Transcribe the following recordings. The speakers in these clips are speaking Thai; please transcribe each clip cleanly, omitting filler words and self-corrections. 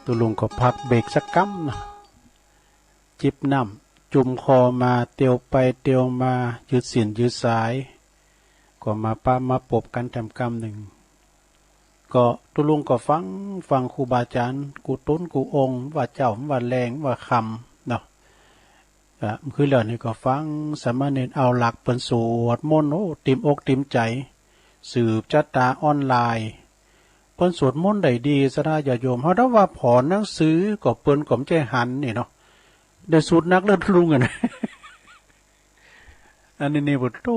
ตุลุงก็พักเบรกสักกั๊มนะจิบน้ำจุ่มคอมาเตียวไปเตียวมายืดเสียนยืดสายก็มาป้ามาปบกันทำกรรมหนึ่งก็ตุลุงก็ฟังครูบาอาจารย์กูตุ้นกูองค์ว่าเจ้าว่าแรงว่าคำเนาะคือเหล่านี้ก็ฟังสามเณรเอาหลักเป็นสวดมนต์โอ้ติมอกติมใจสืบจัตตาออนไลน์เปิ้นสวดมนต์ได้ดีสระญาโยมเฮาถ้าว่าผอนหนังสือก็เปิ้นก็ใจหันนี่เนาะได้สูตรนักเลิศลุงอ่ะ อันนี้บทโต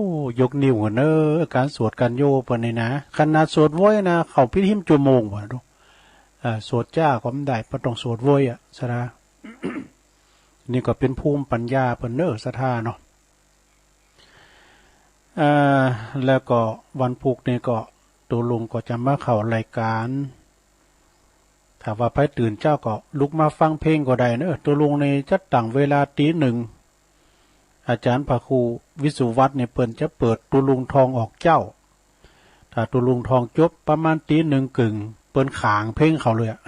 ยกนิ้วเนอการสวดการโยปนนี่นะขนาดสวดโว้ยนะเขาพิธีชั่วโมงว่ะดูสวดจ้าก็ไม่ได้เพราะต้องสวดโว้ยอ่ะสระ นี่ก็เป็นภูมิปัญญาเปิ้นเนอสะท่าเนาะแล้วก็วันพุกนี่ก็ตัวลุงก็จะมาเข้ารายการถ้าว่าไปตื่นเจ้าก็ลุกมาฟังเพลงก็ได้เนอะตัวลุงในจัดตั้งเวลาตีหนึ่งอาจารย์พระครูวิสุวัฒน์เนี่ยเปิ่นจะเปิดตุลุงทองออกเจ้าถ้าตุลุงทองจบประมาณตีหนึ่งกึ่งเปิ่นขางเพลงเขาเลยอะ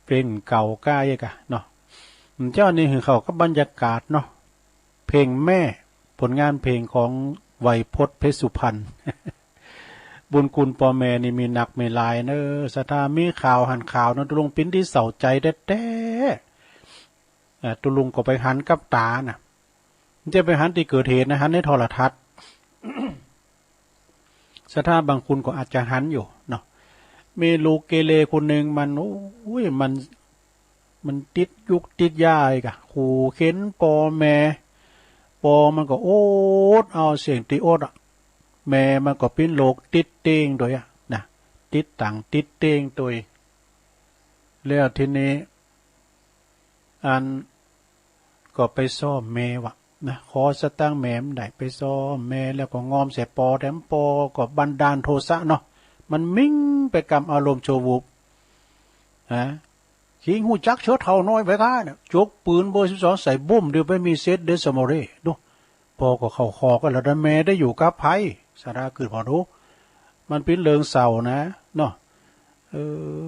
เพลงเก่าก้ายกะเนาะเจ้านี่คือเขาก็บรรยากาศเนาะเพลงแม่ผลงานเพลงของไวยพจน์เพชรสุพรรณ บุญคุณปอแม่นี่มีหนักไม่ลายเนอะสถามีข่าวหันข่าวนะตุลุงปิ้นที่เสาใจแท้ตุลุงก็ไปหันกับตาน่ะจะไปหันที่เกิดเหตุนะหันในโทรทัศน์ สถาบางคุณก็อาจจะหันอยู่เนาะมีลูกเกเรคนหนึ่งมันโอ้ยมันติดยุกติดยาอีกอะขู่เข็นปอแม่ปอมันก็โอ๊ตเอาเสียงตีโอ๊ตอะแม่มันก็เป็นโรคติดเต้งด้วยอะนะติดต่างติดเต้งตัวแล้วทีนี้อันก็ไปซ่อมแม่วะนะขอสตั้งแม่มได้ไปซ่อมแม่แล้วก็งอมเสียปอแถมปอก็บันดาลโทสะเนาะมันมิ่งไปกำอารมณ์โชวุบขิงหูจักเชื้อเท่าน้อยไปก้าเนี่ยจกปืนเบอร์12ใส่บุ้มเดี๋ยวไปมีเซตเดสมอรีดูพอก็เข้าคอก็แล้วแม่ได้อยู่กับไผ่สาราคือพอรู้มันเป็นเริงเสานะเนาะ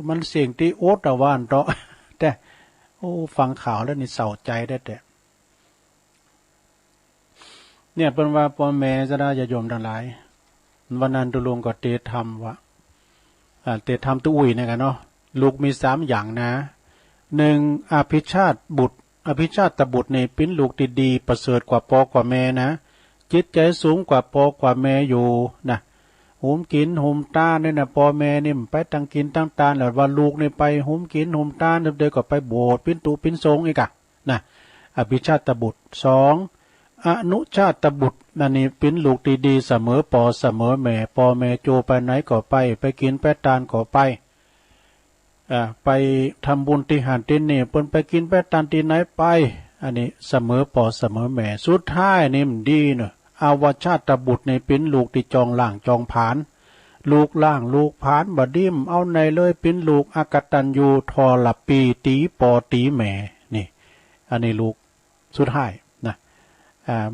มันเสียงที่โอ๊ตตะวันเนาะแต่โอ้ฟังข่าวแล้วนี่เศร้าใจได้แต่เนี่ยเป็นว่าพ่อแม่จะได้จะยมทั้งหลายวันนั้นตุลุงก็เตะทำวะเตะทำตุ้ยเนี่ยกันเนาะลูกมี3อย่างนะ1อภิชาติบุตรอภิชาติบุตรเนี่ยเป็นลูกดีๆประเสริฐกว่าพ่อกว่าแม่นะจิตใจสูงกว่าพ่อกว่าแม่อยู่นะหุมกินหุมตาเนี่ยนะพ่อแม่นี่ไปตั้งกินตั้งตาแล้วว่าลูกเนี่ยไปหุมกินหุมตาเดี๋ยวก็ไปโบสถ์ปิ้นตุปิ้นทรงอีกอะนะอภิชาติบุตร2อนุชาติบุตรนั่นนี่เป็นลูกดีๆเสมอปอเสมอแม่ปอแม่โจไปไหนก็ไปกินไปตานก็ไปทำบุญที่หานตินนี่เปิ้นไปกินไปตานที่ไหนไปอันนี้เสมอปอเสมอแม่สุดท้ายนี่มันดีเนอะอาวชาติบุตรนี่เป็นลูกที่จองล่างจองผานลูกล่างลูกผานบดิ้มเอาในเลยเป็นลูกอากตัญญูทอละปีตีปอตีแม่นี่อันนี้ลูกสุดท้ายนะ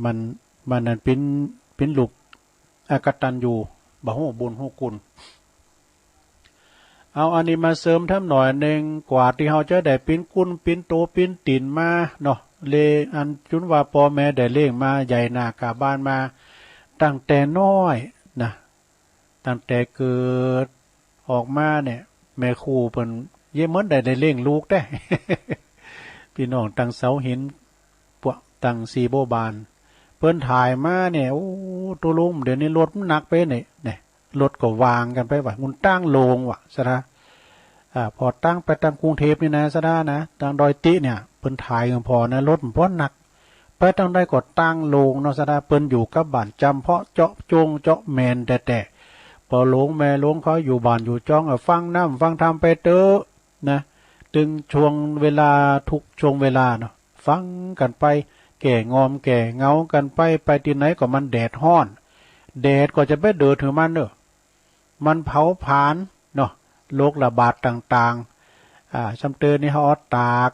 มันนั่นเป็นลูกอากตัญญูบ่ฮู้บุญฮู้คุณเอาอันนี้มาเสริมทำหน่อยหนึ่งกว่าที่เขาจะได้ปิ้นกุ้นปิ้นโตปิ้นตินมาเนาะเลอันจุนว่าพ่อแม่ได้เลี้ยงมาใหญ่หน้ากาบ้านมาตั้งแต่น้อยนะตั้งแต่เกิดออกมาเนี่ยแม่ครูเพิ่นเยี่ยมเหมือนได้เลี้ยงลูกได้ พี่น้องตั้งเสาหินพวกตั้งซีโบบานเพิ่นถ่ายมาเนี่ยโอ้ตัวลุงเดี๋ยวนี้รถมันหนักไปเนี่ยรถก็วางกันไปว่ะมันตั้งโลงว่ะสระพอตั้งไปตั้งกรุงเทพนี่นะสระนะตั้งดอยติเนี่ยเปิ้นถ่ายกันพอนะรถมันพอหนักไปตั้งได้ก็ตั้งโลงเนาะสระเปิ้นอยู่กับบ้านจำเพาะเจาะจงเจาะแมนแต่พอหลวงแม่หลวงเขาอยู่บ้านอยู่จ้องฟังน้ำฟังธรรมไปเตอะนะถึงช่วงเวลาทุกช่วงเวลาเนาะฟังกันไปแก่งอมแก่เงากันไปที่ไหนก็มันแดดห้อนแดดก็จะไปเดือดถึงมันเนอะมันเผาผลาญเนาะโรคระบาดต่างๆจำเตือนนี่เขาตาก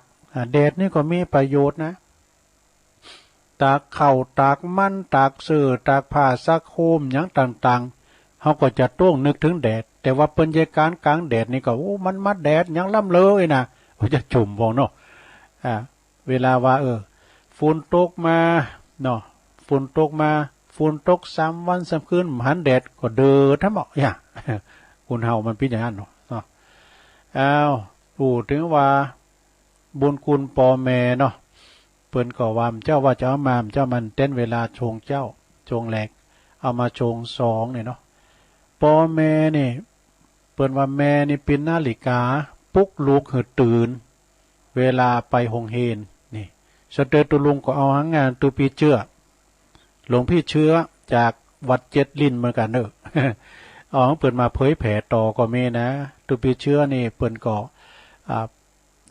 แดดนี่ก็มีประโยชน์นะตากเข่าตากมันตากเสื้อตากผ้าซักโคมอย่างต่างๆเขาก็จะต้องนึกถึงแดด แต่ว่าเปิ้นใจการกลางแดดนี่ก็โอ้มันมัดแดดยังล่ำเลยนะจะจุ่มบ่เนาะเวลาว่าฝนตกมาเนาะฝนตกมาฝนตก3 วัน3 คืนหันแดดก็เด้อทั้งหมดอย่างคนเฮามันเป็นอย่างนั้นเนาะพูดถึงว่าบุญคุณพ่อแม่เนาะเปิ้นก็ว่าเจ้าว่าเจ้ามาเจ้ามันเต้นเวลาชงเจ้าชงแหลกเอามาชง2เนี่ยเนาะพ่อแม่นี่เปิ้นว่าแม่นี่เป็นนาฬิกาปลุกลูกให้ตื่นเวลาไปโรงเรียนนี่สเตอตุลุงก็เอาหางานตุปีเชื้อหลวงพี่เชื้อจากวัดเจ็ดลิ้นเหมือนกันเด้อ เอาเปิ้นมาเผยแผ่ต่อก็มีนะตุปีเชื้อนี่เปิ้นก็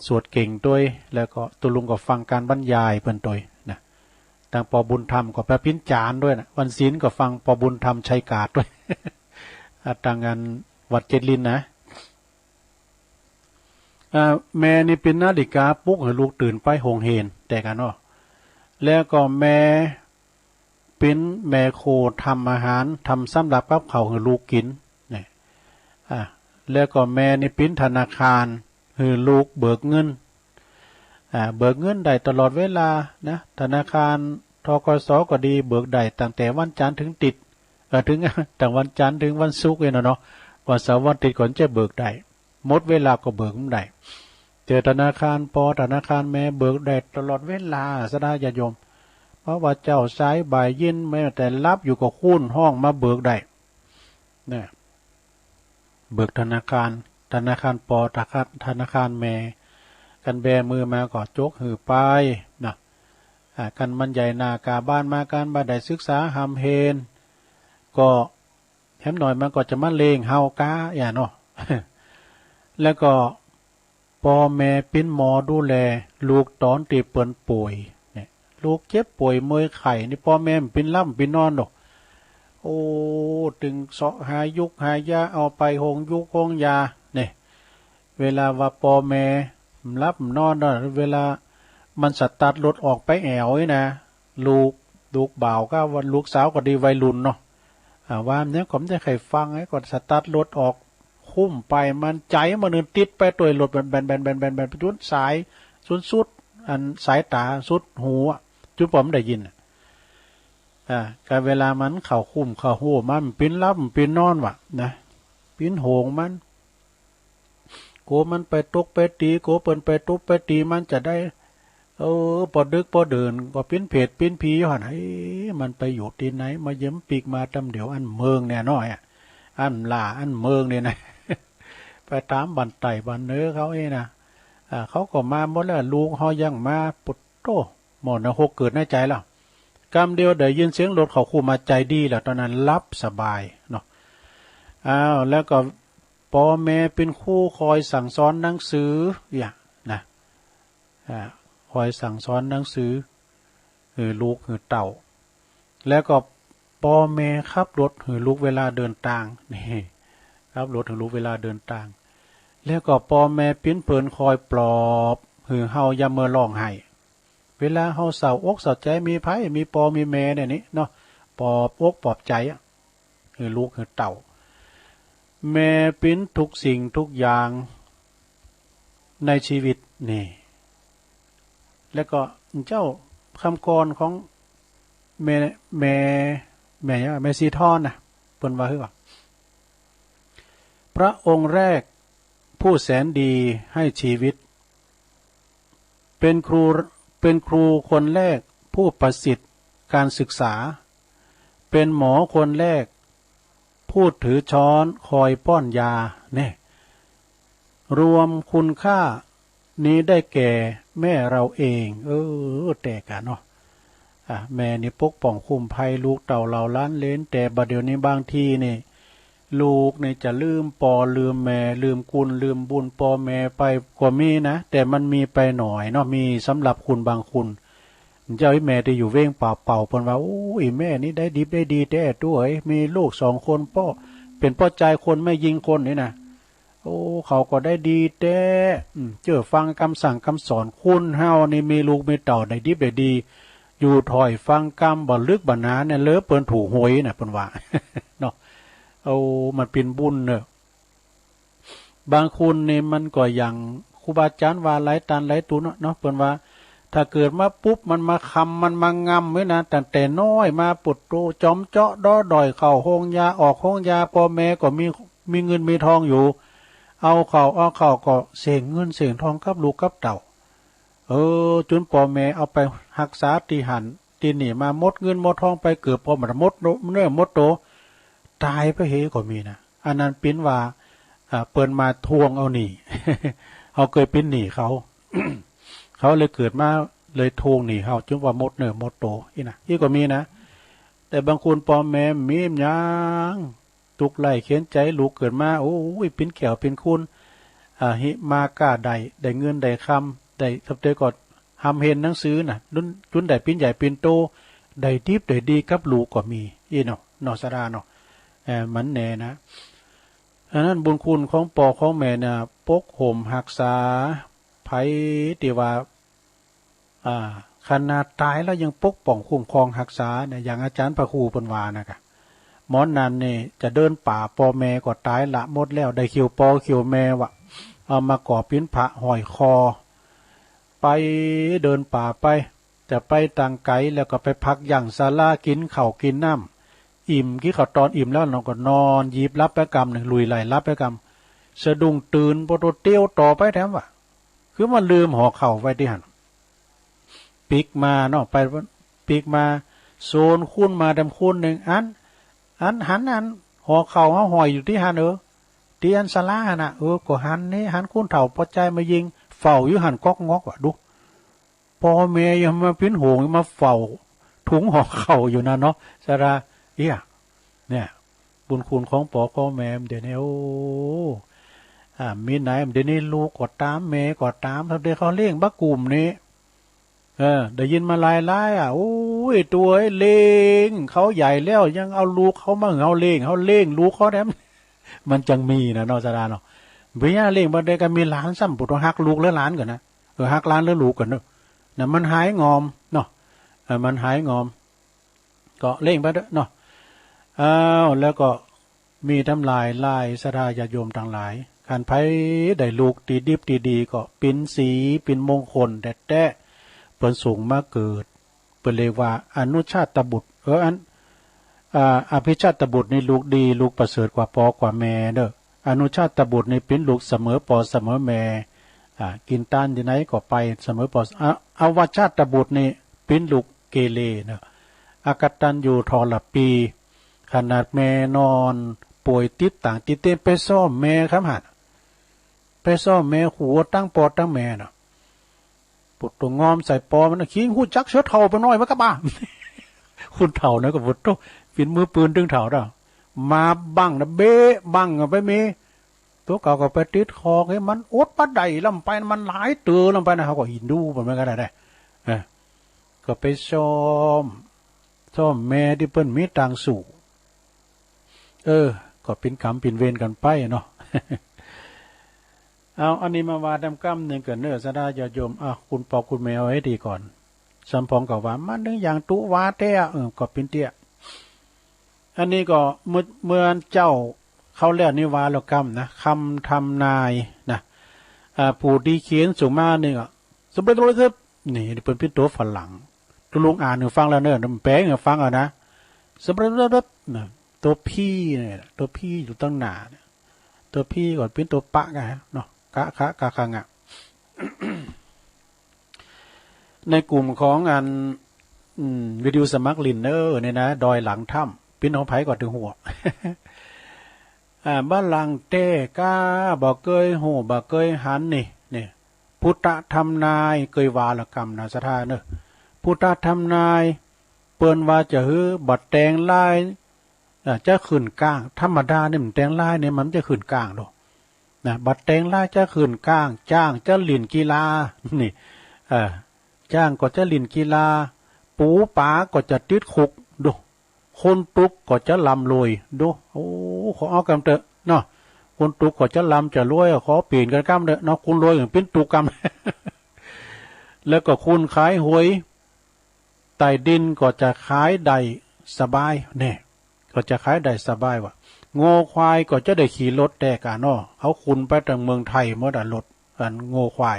สวดเก่งด้วยแล้วก็ตุลุงก็ฟังการบรรยายเปิ้นด้วยนะทางปอบุญธรรมก็แปลพินจานด้วยนะวันศีลก็ฟังปอบุญธรรมชัยกาศด้วย ทางงานวัดเจ็ดลิ้นนะแม่นี่เป็นนาฬิกาปลุกให้ลูกตื่นไปโรงเรียนแต่กันเนาะแล้วก็แม่เป็นแม่โคทำอาหารทำสำหรับกับเขาวให้ลูกกินเนี่ยแล้วก็แม่นี่เป็นธนาคารให้ลูกเบิกเงินเบิกเงินได้ตลอดเวลานะธนาคารธกสก็ดีเบิกได้ตั้งแต่วันจันทร์ถึงติดถึงตั้งวันจันทร์ถึงวันศุกร์เนาะวันเสาร์วันติดก่อนจะเบิกได้หมดเวลาก็เบิกไม่ได้เจอธนาคารปอธนาคารแม่เบิกได้ตลอดเวลาสดาญาโยมเพราะว่าเจ้าสายบ่ายเย็นไม่แต่รับอยู่กับคุ้นห้องมาเบิกได้เนี่ยเบิกธนาคารปอธนาคารแม่กันแบมือมาก็จกหือไปนะกันมันใหญ่นากาบ้านมาการบ้านได้ศึกษาหำเฮนก็แถมหน่อยมันก็จะมาเลงเฮากาอย่างเนาะ แล้วก็พ่อแม่เป็นหมอดูแลลูกตอนตีเปิ้นป่วยเนี่ยลูกเจ็บป่วยเมื่อยไข้นี่พ่อแม่เป็นล่ำเป็นนอนดอกโอ้ถึงเสาะหายุกหายาเอาไปหงยุกหงยาเนี่ยเวลาว่าพ่อแม่รับนอนเนาะเวลามันสตาร์ทรถออกไปแอวนะลูกบ่าวก็วันลูกสาวก็ดีวัยรุ่นเนาะว่าเนี่ยผมจะใครฟังไอ้ก่อนสตาร์ทรถออกคุ้มไปมันใจมันนึงติดไปตัวรถแบนไปจุดสายสุดอันสายตาสุดหูจุดผมได้ยินการเวลามันเข่าคุ้มเข่าหูมันปิ้นรับปิ้นนอนวะนะปิ้นโหงมันโกมันไปตกไปตีโกเปินไปตกไปตีมันจะได้ปอดึกปอเดินก็ปิ้นเพจปิ้นผีอยู่หันมันไปอยู่ที่ไหนมาเยิ้มปีกมาตำเดี๋ยวอันเมืองเนี่ยน้อยอันล่าอันเมืองเนี่ยนะไปตามบันไตบันเนื้อเขานะเขาก็มาหมดแล้วลูกเขายังมาปุตโตหมดนะหกเกิดในใจแล้วกำเดียวเดี๋ยวยินเสียงรถเขาคู่มาใจดีแล้วตอนนั้นรับสบายเนาะแล้วก็พ่อแม่เป็นคู่คอยสั่งสอนหนังสืออย่างนะคอยสั่งสอนหนังสือลูกเต่าแล้วก็พ่อแม่ขับรถลูกเวลาเดินทางนี่ขับรถลูกเวลาเดินทางแล้วก็พ่อแม่ปิ้นเปินคอยปลอบเฮาอย่าเมื่อร้องไห้เวลาเฮาเศร้าอกเศร้าใจมีไผมีพ่อมีแม่เนี่ยนี่เนาะปลอบอกปลอบใจลูกเต่าแม่ปิ้นทุกสิ่งทุกอย่างในชีวิตนี่แล้วก็เจ้าคำกรของแม่ซีทอนนะเปิ้นว่าคือว่าพระองค์แรกผู้แสนดีให้ชีวิตเป็นครูคนแรกผู้ประสิทธิ์การศึกษาเป็นหมอคนแรกผู้ถือช้อนคอยป้อนยาเนี่ยรวมคุณค่านี้ได้แก่แม่เราเองแต่กันเนาะแม่นี่ปกป้องคุ้มภัยลูกเต่าเหล่าล้านเลนแต่บัดเดี๋ยวนี้บางทีนี่ลูกนี่จะลืมปอลืมแม่ลืมคุณลืมบุญปอแม่ไปก็มีนะแต่มันมีไปหน่อยเนาะมีสำหรับคุณบางคุณเจ้าไอ้แม่ที่อยู่เว้งเป่าเพิ่นว่าโอ้ยแม่นี่ได้ดิบได้ดีแต่ด้วยมีลูก2 คนพ่อเป็นพ่อใจคนไม่ยิงคนนี่นะโอ้เขาก็ได้ดีแต่เจอฟังคำสั่งคำสอนคุณเฮานี่มีลูกมีเต่าได้ดิบได้ดีอยู่ถอยฟังกรรมบ่ลึกบ่หนาเนี่ยเลิกเปิ้นถูกหวยน่ะเปิ้นว่าเนาะมันเป็นบุญเนอะ บางคนนี่มันก็อย่างครูบาอาจารย์ว่าหลายตันหลายตุนเนาะเปิ้นว่าถ้าเกิดมาปุ๊บมันมาคำมันมางำไว้นะตั้งแต่น้อยมาปุดโตจอมเจาะดอดอยเข้าห้องยาออกห้องยาพ่อแม่ก็มีเงินมีทองอยู่เอาเข้าก็เสียงเงินเสียงทองกับลูกกับเต่าจนพ่อแม่เอาไปรักษาตีหันตีหนีมาหมดเงินหมดทองไปเกือบพอมันหมดเนื้อหมดโตตายไปเฮก็มีนะอันนั้นเป็นว่าเปิ้นมาทวงเอาหนี เขาเคยเป็นหนีเขา เขาเลยเกิดมาเลยทวงหนีเขาจึงว่าหมดเนื้อหมดโตอีนะอีก็มีนะแต่บางคนพ่อแม่มีมยังตุกไล่เขียนใจลูกเกิดมาโอ้ยเป็นแขวเป็นคุณหิมากล้าได้เงินได้คำได้ทับเตก็ทำเห็นหนังสือน่ะรุ่นได้ปิ้นใหญ่ปิ้นโตได้ดิบได้ดีกับลูกก็มีอีเนาะนอสราเนาะมันแน่นะอันนั้นบุญคุณของปอของแม่น่ะปกห่มหักษาไผที่ว่าขนาดตายแล้วยังปกป้องคุ้มครองรักษาเนี่ยอย่างอาจารย์พระครูปนวานะคะหมอนนั้นนี่จะเดินป่าปอแม่ก็ตายละหมดแล้วได้เขียวปอเขียวแม่วะเอามาก่อปิ้นพระห้อยคอไปเดินป่าไปจะไปต่างไกลแล้วก็ไปพักอย่างศาลากินข้าวกินน้ำอิ่มกี่ข้าวตอนอิ่มแล้วเราก็นอนยีบรับไปกรรมหนึ่งลุยไหลรับไปกรรมสะดุ้งตื่นปโตเตี้ยวต่อไปแถมวะคือมันลืมห่อเข่าไว้ที่หันปีกมาเนาะไปปีกมาโซนคุ้นมาดำคุ้นหนึ่งอันห่อเข่าเขาห่อยอยู่ที่หันที่อันสลาน่ะก็หันนี่หันคุ้นเถ่าพอใจมายิงเฝ้าอยู่หันก๊อกงอกว่ะดูพ่อแม่ยังมาปิ้นโหงมาเฝ้าถุงห่อเข่าอยู่นะเนาะสระเนี่ยบุญคุณของพ่อแม่เดี๋ยวนี้มีไหนเดี๋ยวนี้ลูกก็ตามแม่ก็ตามทำเดี๋ยวเขาเลี้ยงบักกลุ่มนี้ได้ยินมาหลายโอ้ยตัวเล่งเขาใหญ่แล้วยังเอาลูกเขามาเอาเล่งลูกเขาแถม มันจังมีนะนอสดาเนาะเวียเล่งบัดเดก็มีหลานซ้ำปุตหักลูกแล้วหลานก่อนนะหักหลานแล้วลูกก่อนเนาะน่ะมันหายงอมเนาะมันหายงอมก็เล่งไปเด้อเนาะแล้วก็มีทำลายลายสราญาโยมทั้งหลายการไผได้ลูกตีดิบตีดีก็เป็นสีเป็นมงคลแต่เปิ้นสูงมาเกิดเปิ้นเรียกว่าอนุชาตบุตรอภิชาตบุตรนี่ลูกดีลูกประเสริฐกว่าปอกว่าแม่เด้ออนุชาตบุตรนี่เป็นลูกเสมอปอเสมอแม่กินต้านที่ไหนก็ไปเสมอปออวชาตบุตรนี่เป็นลูกเกเรเนาะอากตันอยู่ทรปีขนาดแม่นอนป่วยติดต่างติดเต้นไปซ่อมแม่ครับหัดไปซ่อมแม่หัวตั้งปอตั้งแม่เนาะปุดตัวงอมใส่ปอมันขี้หูจักเชื้อเท่าไปน้อยมันก็บ้าคุณเท่านะก็ปุดโตฟินมือปืนดึงเท่าเด้อมาบังนะเบ้บังไปมีตัวเก่าก็ไปติดคอให้มันอดปะไดลำไปมันหลายเตือลำไปนะเขาก็หินดูมันก็ได้ก็ไปซ่อมแม่ที่เปิ้นมีตังสู่ก็เป็นกรรมเป็นเวรกันไปเนาะ เอาอันนี้มาวาดำกรรมหนึ่งเกิดเนื้อสดาญาโยมคุณปอคุณแมวให้ดีก่อนสัมพองกับว่ามันนึงอย่างตุวาเตี้ยก็เป็นเตี้ยอันนี้ก็เมื่อเจ้าเขาเรียกนิวาลกรรมนะคำทำนายนะผู้ที่เขียนสูงมานี่ก็สมบูรณ์เลยนี่เป็นตัวฝรั่งตัวลุงอ่านหนึ่งฟังแล้วเนอะแปลงหนึ่งฟังเอานะสมบูรณ์นะตัวพี่เนี่ยตัวพี่อยู่ตั้งหนาตัวพี่ก่อนเป็นตัวปะกันเนาะกะคังในกลุ่มของอันวิดีโอสมัครลินเนอร์เนี่ยนะดอยหลังถ้ำปิ้นของไผ่ก่อนถึงหัว บ้านหลังเต้ก้าบอกเกยหูบอกเกยหันนี่พุทธธรรมนายเกยวาลกรรมนะสถานเนอะพุทธธรรมนายเปิ้นว่าจะฮื้อบัดแตงลายจะขึ้นก้างธรรมดาเนี่ยมันแตงลายเนี่ยมันจะขึ้นก้างหรอกนะบัดแตงลายจะขึ้นก้างจ้างจะเล่นกีฬานี่จ้างก็จะเล่นกีฬาปูป๋าก็จะติดคุกดูคนตุกก็จะลำรวยดูขอเอากำเตอะเนาะคนตุกก็จะลำจะรวยขอเปลี่ยนกันกำเตอะเนาะคุณรวยอย่างเป็นตุกกำ แล้วก็คุณขายหวยใต้ดินก็จะขายได้สบายเนี่ยก็จะขายได้สบายว่ะ โง่ควายก็จะได้ขี่รถแต่กะเนาะเอาคุณไปทางเมืองไทยเมื่อดันรถกันโง่ควาย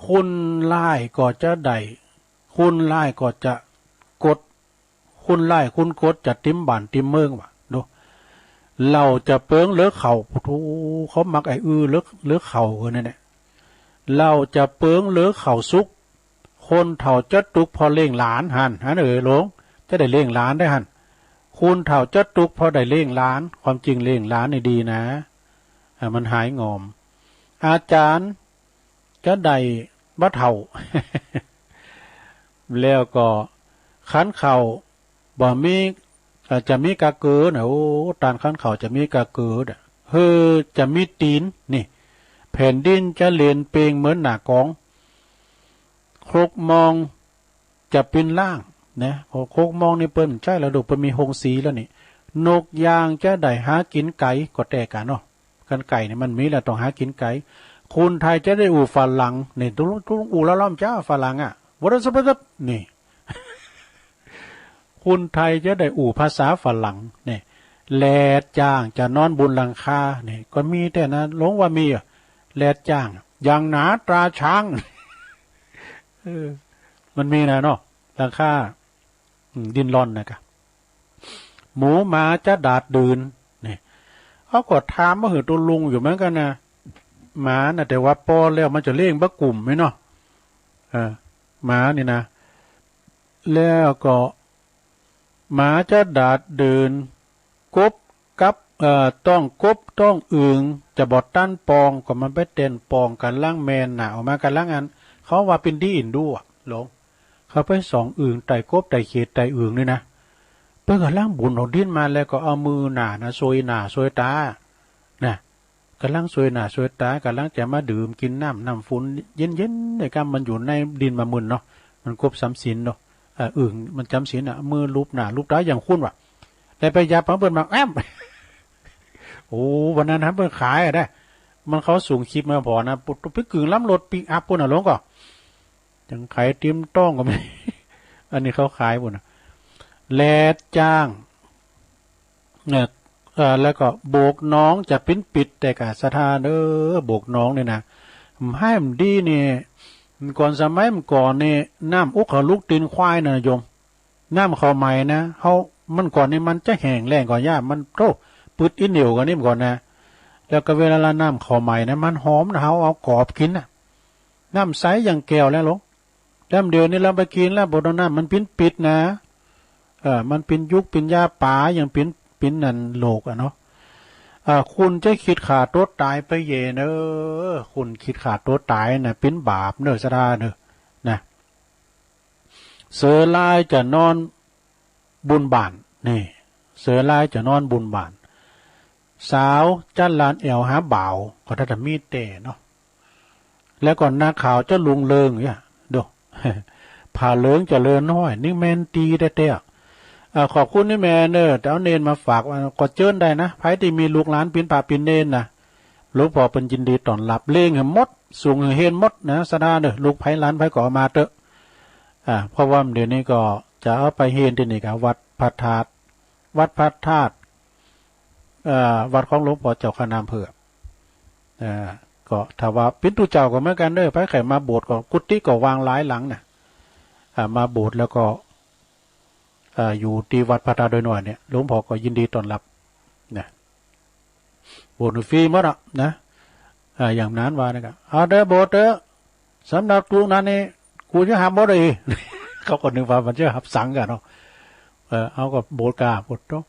คุณไล่ก็จะได้คุณไล่ก็จะกดคุณไล่คุณกดจะติ้มบ้านติ้มเมืองว่ะดูเราจะเปิงเลือเข่าทูเขามักไอ้เลือเข่ากันนั่นแหละเราจะเปิงเลือเข่าซุกคนเถ่าจะตุกพอเลี้ยงหลานหันหลงจะได้เลี้ยงหลานได้หันคุณเถ่าจะตุกพอได้เลี้ยงหลานความจริงเลี้ยงหลานนี่ดีนะมันหายงอมอาจารย์จะได้บ่เถ่า แล้วก็ขันเข่าบ่มีจะมีกะเกิดโอ้ตานขันเข่าจะมีกะเกิดจะมีตีนนี่แผ่นดินจะเลียนเปงเหมือนหน้ากองครกมองจะเป็นล่างนะโคกมองนี่เปิ้นใช่แล้วดูเปิ้นมีหงสีแล้วนี่นกยางจะได้หากินไก่ก็แต่กันเนาะกันไก่นี่มันมีแล้วต้องหากินไก่คนไทยจะได้อู่ฝรั่งนี่ตุ้งอู่ละล้อมจ้าฝรั่งอ่ะวัดสับนี่ คนไทยจะได้อู่ภาษาฝรั่งนี่แลดจ้างจะนอนบนหลังคานี่ก็มีแต่นะหลงว่ามีแลดจ้างอย่างหนาตราช้าง มันมีนะเนาะหลังคาดินร่อนนะครับหมูหมาจะดาดดืนนี่เขาก็ถามว่าหือตัวลุงอยู่เหมือนกันนะหมานะแต่ว่าปอแล้วมันจะเลี้ยงบักกลุ่มไหมเนาะหมานี่นะแล้วก็หมาจะดาดเดินกบกับต้องกบต้องอึงจะบอดตั้นปองก็มันไปเต้นปองกันล่างแมนหนาออกมากันล่างอันเขาว่าเป็นที่อินดูหลงเขาไปสองอึงไต่กบไต่เขตไต่อึงนี่นะเพื่อกันล่างบุญของดิ้นมาแล้วก็เอามือหนานะซวยหนาซวยตานะกันล่างซวยหนาซวยตากันล่างจะมาดื่มกินน้ำฝุ่นเย็นๆในการมันอยู่ในดินมามึนเนาะมันกบซ้ำสินเนาะอึ่งมันจำศีลมือลูบหนาลูบตาอย่างคุ้นว่ะแต่ไปยาปั๊มเปิดมาแอม โอ้วันนั้นเปิดขายได้มันเขาสูงคลิปมาพอนะปุตุพิกึ่งล้ำรถปิกอัพปุ่นอ่ะลงก็ยังขายติ้มต้องก็ไม่ อันนี้เขาขายปุ่นแลดจ้างเนี่ยแล้วก็โบกน้องจะปิ้นปิดแต่กะสถานโบกน้องเนี่ยนะให้มันดีเนี่ยก่อนสมัยมันก่อนเนี่ยน้ำอุกเขาลูกตีนควายนะโยมน้ำเขาใหม่นะเขามันก่อนนี่มันจะแห้งแล้งก่อนย่ามันโตปืดอินเหนียวกันนี่ก่อนนะแล้วก็เวลาน้ำเขาใหม่นะมันหอมนะเขาเอากรอบกินนะน้ำใสอย่างแก้วแล้วหรอน้ำเดียวนี่เราไปกินแล้วบนน้ำมันปิ้นปิดนะมันเป็นยุคเป็นยาป่าอย่างปิ้นนั่นโลกอะเนาะคุณจะคิดขาดตัวตายไปเย่เนอคุณคิดขาดตัวตายนะเป็นบาปเนอสะดาเนอนะเสือลายจะนอนบุญบานนี่เสือลายจะนอนบุญบานสาวจันลานแอวหาบ่าวก็ถ้าจะมีเตะเนาะแล้วก่อนหน้าข่าวจะลุงเลิงเนี่ยดู ผ่าเลิงจะเลินน้อยนี่แมนตีได้เตะขอบคุณนี่แม่เนอแต่เอาเนนมาฝากก็เจิ้นได้นะไผที่มีลูกหลานปีนป่าปีนเนนนะลูกพ่อเป็นยินดีตอนหลับเลี้ยงเห็นมดสูงเห็นมดนะสดาเนอลูกไผหลานไผก่อมาเตอะเพราะว่าเดี๋ยวนี้ก็จะเอาไปเฮนที่นี่กับวัดพระธาตุวัดพระธาตุวัดของหลวงพ่อเจ้าคณะอำเภอก็ถ้าว่าเป็นตุเจ้าก็เหมือนกันเด้อไผไข่มาโบสถ์ก็กุฏิก็วางหลายหลังนะมาโบสถ์แล้วก็อยู่ที่วัดพระธาตุโดยหน่อยเนี่ยหลวงพ่อก็ยินดีต้อนรับนะโบสถ์ฟรีหมดอ่ะนะอย่างนั้นว่านะครับเด้อโบสถ์เด้อสำหรับตัวนั้นนี่กูจะหาบ่ได้ เขาก็นึกว่ามันจะหับสังกันเนาะเอากับโบสถ์กาโบสถ์ตัว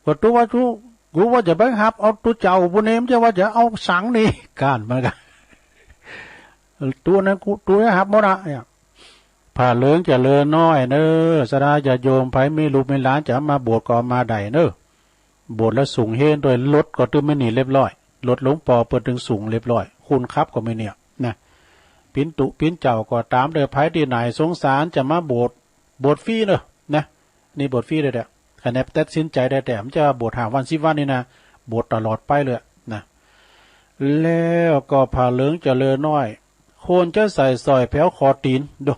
ก็ตัวว่ากูว่าจะไปหับเอาตัวเจ้าบุญเนมจะว่าจะเอาสังนี่การมันกัน ตัวนั้นกูตัวจะหับหมดอ่ะผ่าเลืองจะเลือน้อยเนอสดาจะโยมไผไม่ลูกไม่หลานจะมาบวชก็มาได้เนอบวชแล้วสูงเฮนโดยรถก็ตึงไม่หนีเรียบร้อยรถหลวงปอเปิดถึงสูงเรียบร้อยคุณครับก็ไม่เนี่ยนะปิ้นตุปิ้นเจ้าก็ตามเด้อไผที่ไหนสงสารจะมาบวชฟรีเนอะนะนี่บวชฟรีเลยเด้อคะแนนตัดสินใจได้แต่มันจะบวชหาวัน10 วันนี่นะบวชตลอดไปเลยนะแล้วก็ผ่าเลืองจะเลือน้อยโคนจะใส่ซอยแผ้วคอตีนดู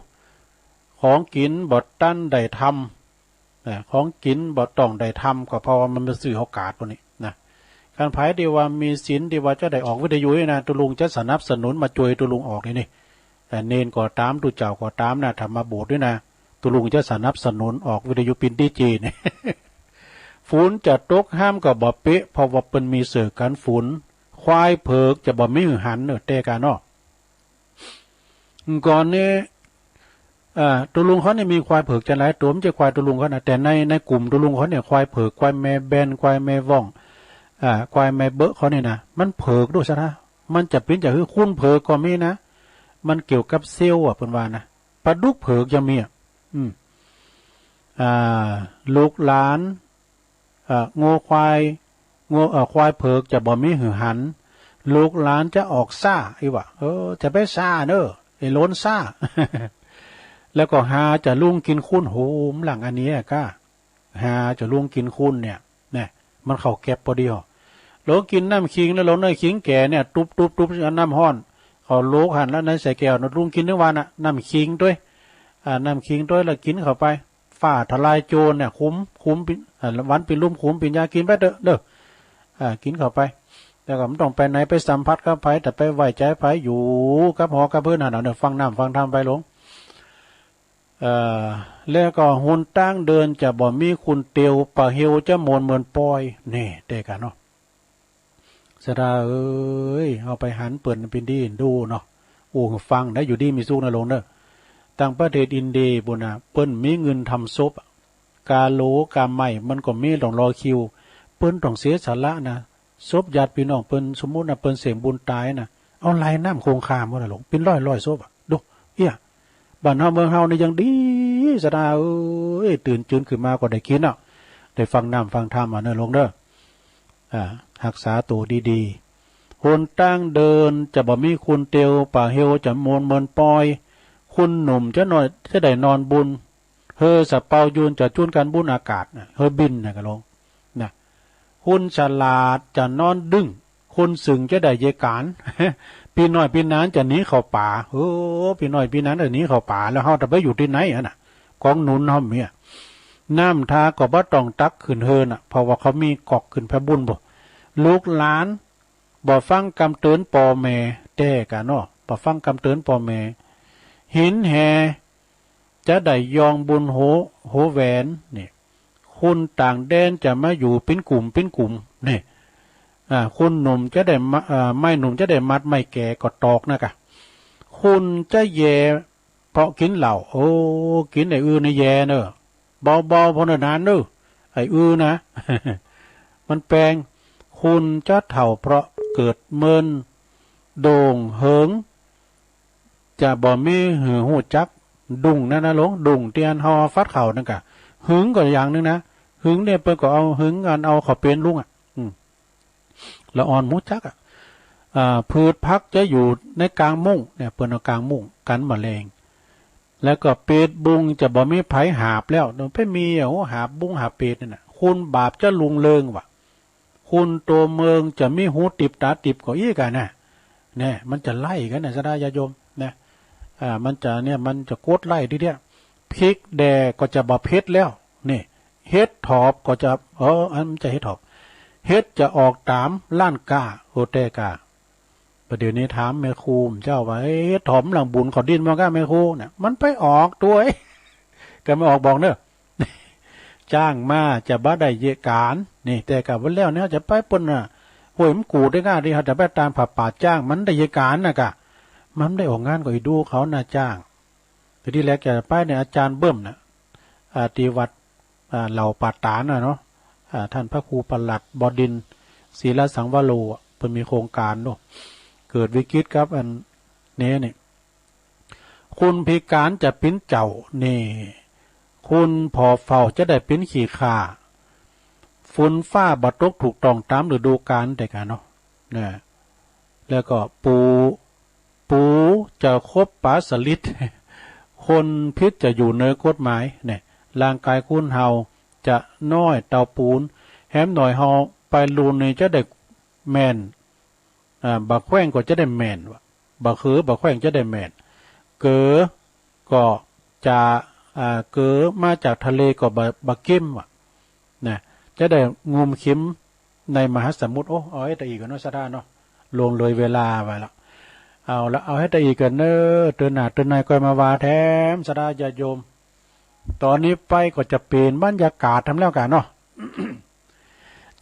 ของกินบดตั้นได้ท ของกินบ่ต้องได้ทำก็เพราะว่ามันเป็นสื่อโอกาสพวกนี้นะการไผที่ว่ามีศีลที่ว่าจะได้ออกวิทยุนะตุลุงจะสนับสนุนมาช่วยตุลุงออกนี่แต่เนนก็ตามตุเจ้าก็ตามนะธรรมโบสถ์ด้วยนะตุลุงจะสนับสนุนออกวิทยุปินดีจีเนี่ยฝนจะตกห้ามก็บ่เป๊ะเพราะว่าเป็นมีเสือกันฝนควายเผือกจะบ่มีหันเนอะเตกันเนาะก่อนนี้ตัวลุงเขาเนี่ยมีควายเผือกจะหลายตัวมันจะควายตัวลุงเขานะแต่ในกลุ่มตัวลุงเขาเนี่ยควายเผือกควายแม่แบนควายแม่ว่องควายแม่เบอะเขาเนี่ยนะมันเผือกด้วยซะนะมันจะเป็นจะคือคุ้นเผือกก็มีนะมันเกี่ยวกับเซลล์เพิ่นว่านะปลาดุกเผือกยังมีลูกหลานงูควายควายเผือกจะบ่มีหือหันลูกหลานจะออกซ่าอีวะจะไปซ่าเนอะไอ้ล้นซ่า แล้วก็หาจะลุงกินคุ้นโหมหลังอันนี้ก็หาจะลุงกินคุ้นเนี่ยมันเข้าแก็บพอดีหรอโลกินน้ำขิงแล้วโลเนยขิงแก่เนี่ยตุบน้ำห้อนเขาโลกหันแล้วในใส่แก้วลุงกินทุกวันน้ำขิงด้วยน้ำขิงด้วยแล้วกินเข้าไปฝ่าทลายโจรเนี่ยคุ้มวันปีลุ่มคุ้มปีญากินไปเด้อกินเข้าไปแต่ก็มันต้องไปไหนไปสัมผัสกับไปแต่ไปไหวใจไปอยู่กับหอกับเพื่อนเนี่ยฟังน้ำฟังธรรมไปหลงแล้วก็หุ่นตั้งเดินจะบ่มีคุณเตียวปะเฮวจะมนเหมือนปอยนี่เด็กกันเนาะสดาเอาไปหันเปิดเป็นดีดูเนาะฟังได้อยู่ดีมีสู้นะลงเนอะต่างประเทศอินเดียบุญนะเปิ้นมีเงินทำซบกาโลกาใหม่มันก็มีต้องรอคิวเปิ้นต้องเสียสาระนะซบญาติพี่น้องเปิ้นสมมุตินะเปิ้นเสียงบุญตายนะเอาไหลน้ำคงคามว่าหลงเป็นร้อยซบดูบ้านเฮาเมืองเฮานี่ยังดีสดาตื่นจืนขึ้นมาก็ได้กินได้ฟังน้ำฟังธรรมเนอะลงเด้อรักษาตัวดีๆคนตั้งเดินจะบ่มีคุณเตียวป่าเฮวจะมนเมินปอยคุณหนุ่มจะได้นอนบุญสะเปายูนจะจุนกันบุญอากาศบินก็ลงนะคุณฉลาดจะนอนดึงคุณสึงจะได้เยการพี่น้อยพี่นั้นจะหนีเข้าป่าพี่น้อยพี่นั้นจะหนีเข้าป่าแล้วเฮาจะไปอยู่ที่ไหนน่ะของหนุนเฮาเนี่ยน้ำทาก็บ่ต้องตักขึ้นเพราะว่าเขามีกอกขึ้นพระบุญบ่ลูกหลานบ่ฟังคำเตือนพ่อแม่แต่กันเนาะบ่ฟังคำเตือนพ่อแม่หินแหจะได้ยองบุญโหแหวนนี่คุณต่างแดนจะมาอยู่เป็นกลุ่มนี่คุณหนุ่มจะได้ไม่หนุ่มจะได้มัดไม่แก่ก็ตอกนะกะคุณจะแย่เพราะกินเหล้ากินไอ้ในแย่เนอะเบาพอนานเนอะไอ้นะ มันแปลงคุณจะเถ่าเพราะเกิดเมินโด่งเหิงจะบ่มีหือหูจักดุ่งนะหลงดุ่งเตียนหอฟัดเข่านั่นกะหึงก็อย่างนึงนะหึงเนี่ยเปิ้นก็เอาหึงกันเอาเขาเป็นลุงละอ่อนมุจักพืชพักจะอยู่ในกลางมุ้งเนี่ยเปิ้นเอากลางมุ้งกันแมลงแล้วก็เป็ดบุงจะบ่มีไผหาบแล้วไปมีหาบบุงหาเป็ดนั่นน่ะคุณบาปจะลุงเลิงว่ะคุณตัวเมืองจะมีหูติบตาติบก็อีกันนะเนี่ยมันจะไล่กันนะสดายาโยมนะมันจะโคตรไล่ทีเดียวพริกแดงก็จะบ่เผ็ดแล้วนี่เฮ็ดถอบก็จะมันจะเฮ็ดถอบเฮ็ดจะออกตามล้านกาเตกาประเดี๋ยวนี้ถามแม่ครูเจ้าว่าเฮ็ดถอมหลังบุญขอดินมาก้าแม่ครูเนี่ยมันไปออกตัวก็ไม่ออกบอกเนอะจ้างมาจะบ้าได้เยการนี่แต่กับวันแล้วเนี่ยจะไปปนหวยมันกูได้ง่ายดีเขาจะไปตามผับป่าจ้างมันได้เยการนะกะมันได้ออกงานก็อีดูเขาน่าจ้างทีที่แรกจะไปเนี่ยอาจารย์เบิ่มนะตีวัดเหล่าป่าตานเนาะท่านพระครูปลัดบดินทร์ศีลสังวโรเพิ่นมีโครงการเนาะเกิดวิกฤตครับอันนี้นี่คุณพิการจะปิ้นเจ้านี่คุณพอเฝ้าจะได้ปิ้นขี่ข่าฝนฟ้าบัดตกถูกต้องตามฤดูกาลแต่กันเนาะเนี่ยแล้วก็ปูจะคบปลาสลิดคนพิษจะอยู่เนื้อกฎหมายเนี่ยร่างกายคุณเฮาจะน้อยเตาปูนแหมหน่อยเฮาไปลูนนี่จะได้แม่นบักแข้งก็จะได้แม่นบักแข้งจะได้แม่นเก๋ก็จะ เกิดมาจากทะเลก็บะกิ้มอ่ะนะจะได้งมขิมในมหาสมุทรโอ้เอาให้ตะอีกันเนาะซะได้เนาะลงเลยเวลาไปแล้วเอาละเอาให้ตะอีกันเนอเตือนหน้าเตือนในก็มาวาแถมซะได้ญาติโยมตอนนี้ไปก็จะเปลี่ยนบรรยากาศทำแล้วกันเนาะ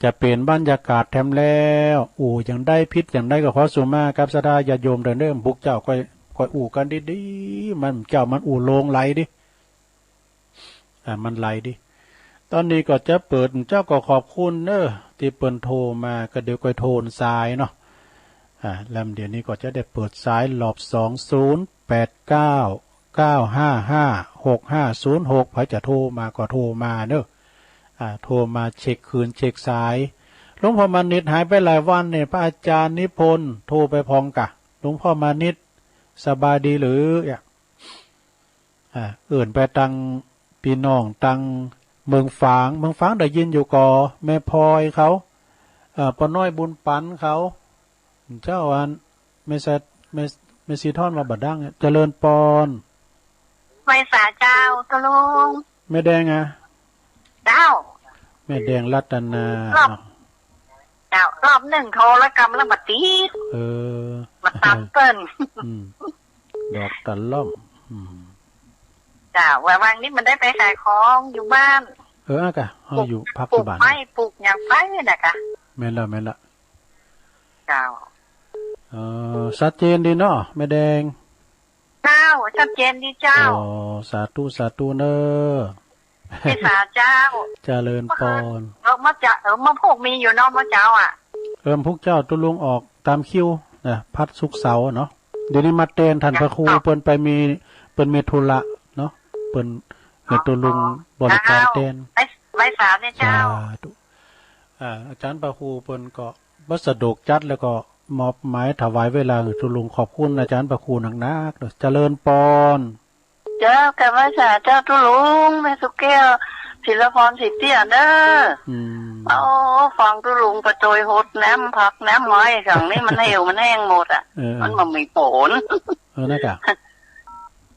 จะเปลี่ยนบรรยากาศแถมแล้วอย่างได้พิษอย่างได้ก็ขอสุมากับซะได้ญาติโยมเดินเริ่มบุกเจ้าค่อยกันดีๆมันเจ้ามันโลงไหลดิมันไหลดิตอนนี้ก็จะเปิดเจ้าก็ขอบคุณที่เปิดโทรมาก็เดี๋ยวก็โทรสายเนาะแล้วเดี๋ยวนี้ก็จะได้เปิดสายหลอบ2089955650ใครจะโทรมาก็โทรมาเนอะโทรมาเช็คคืนเช็คสายหลวงพ่อมานิดหายไปหลายวันเนี่ยพระอาจารย์นิพนธ์โทรไปพองกะหลวงพ่อมานิดสบายดีหรือไปตังพี่น้องตังเมืองฝางได้ยินอยู่ก่อแม่พลอยเขาปน้อยบุญปันเขาเจ้าอันไม่สีท่อนมาบัดดังเจริญปอนไว้สาเจ้าตะลุงแม่แดงเจ้าแม่แดงรัตนารอบหนึ่งโทรแล้วกำแล้วบัดตีมาตามเปิ้นดอกตะล่อมจ้าวังนี้มันได้ไปขายของอยู่บ้านกะอยู่พักอยู่บ้านไม่ปลูกอย่างไรน่ะกะแม่ละเจ้าชัดเจนดีเนาะแม่แดงเจ้าชัดเจนดีเจ้าสาธุเนอสาเจ้าเจริญปอนมาจะมาพวกมีอยู่เนาะมาเจ้าพวกเจ้าตุลุงออกตามคิวนะพัดสุกเสาเนาะเดี๋ยวนี้มาเต้นทันพระครูเปิ้นไปมีเปิ้นเมธุระเนาะเปิ้นเฮ็ดตุลุงบริการเต้นไว้สามเนี่ยเจ้าอาจารย์พระครูเปิ้นก็บ่สะดวกจัดแล้วก็มอบหมายถวายเวลาตุลุงขอบคุณอาจารย์พระครูนักๆเจริญปอนเจ้ากับว่าสาเจ้าตุลุงแม่สุแก้วศิลพรสิเตี้ยเด้อฟังตุลุงประโจยหดน้ำผักน้ำไม้สั่งนี่มันเหี่ยวมันแห้งหมดมันมีโผนนะกะ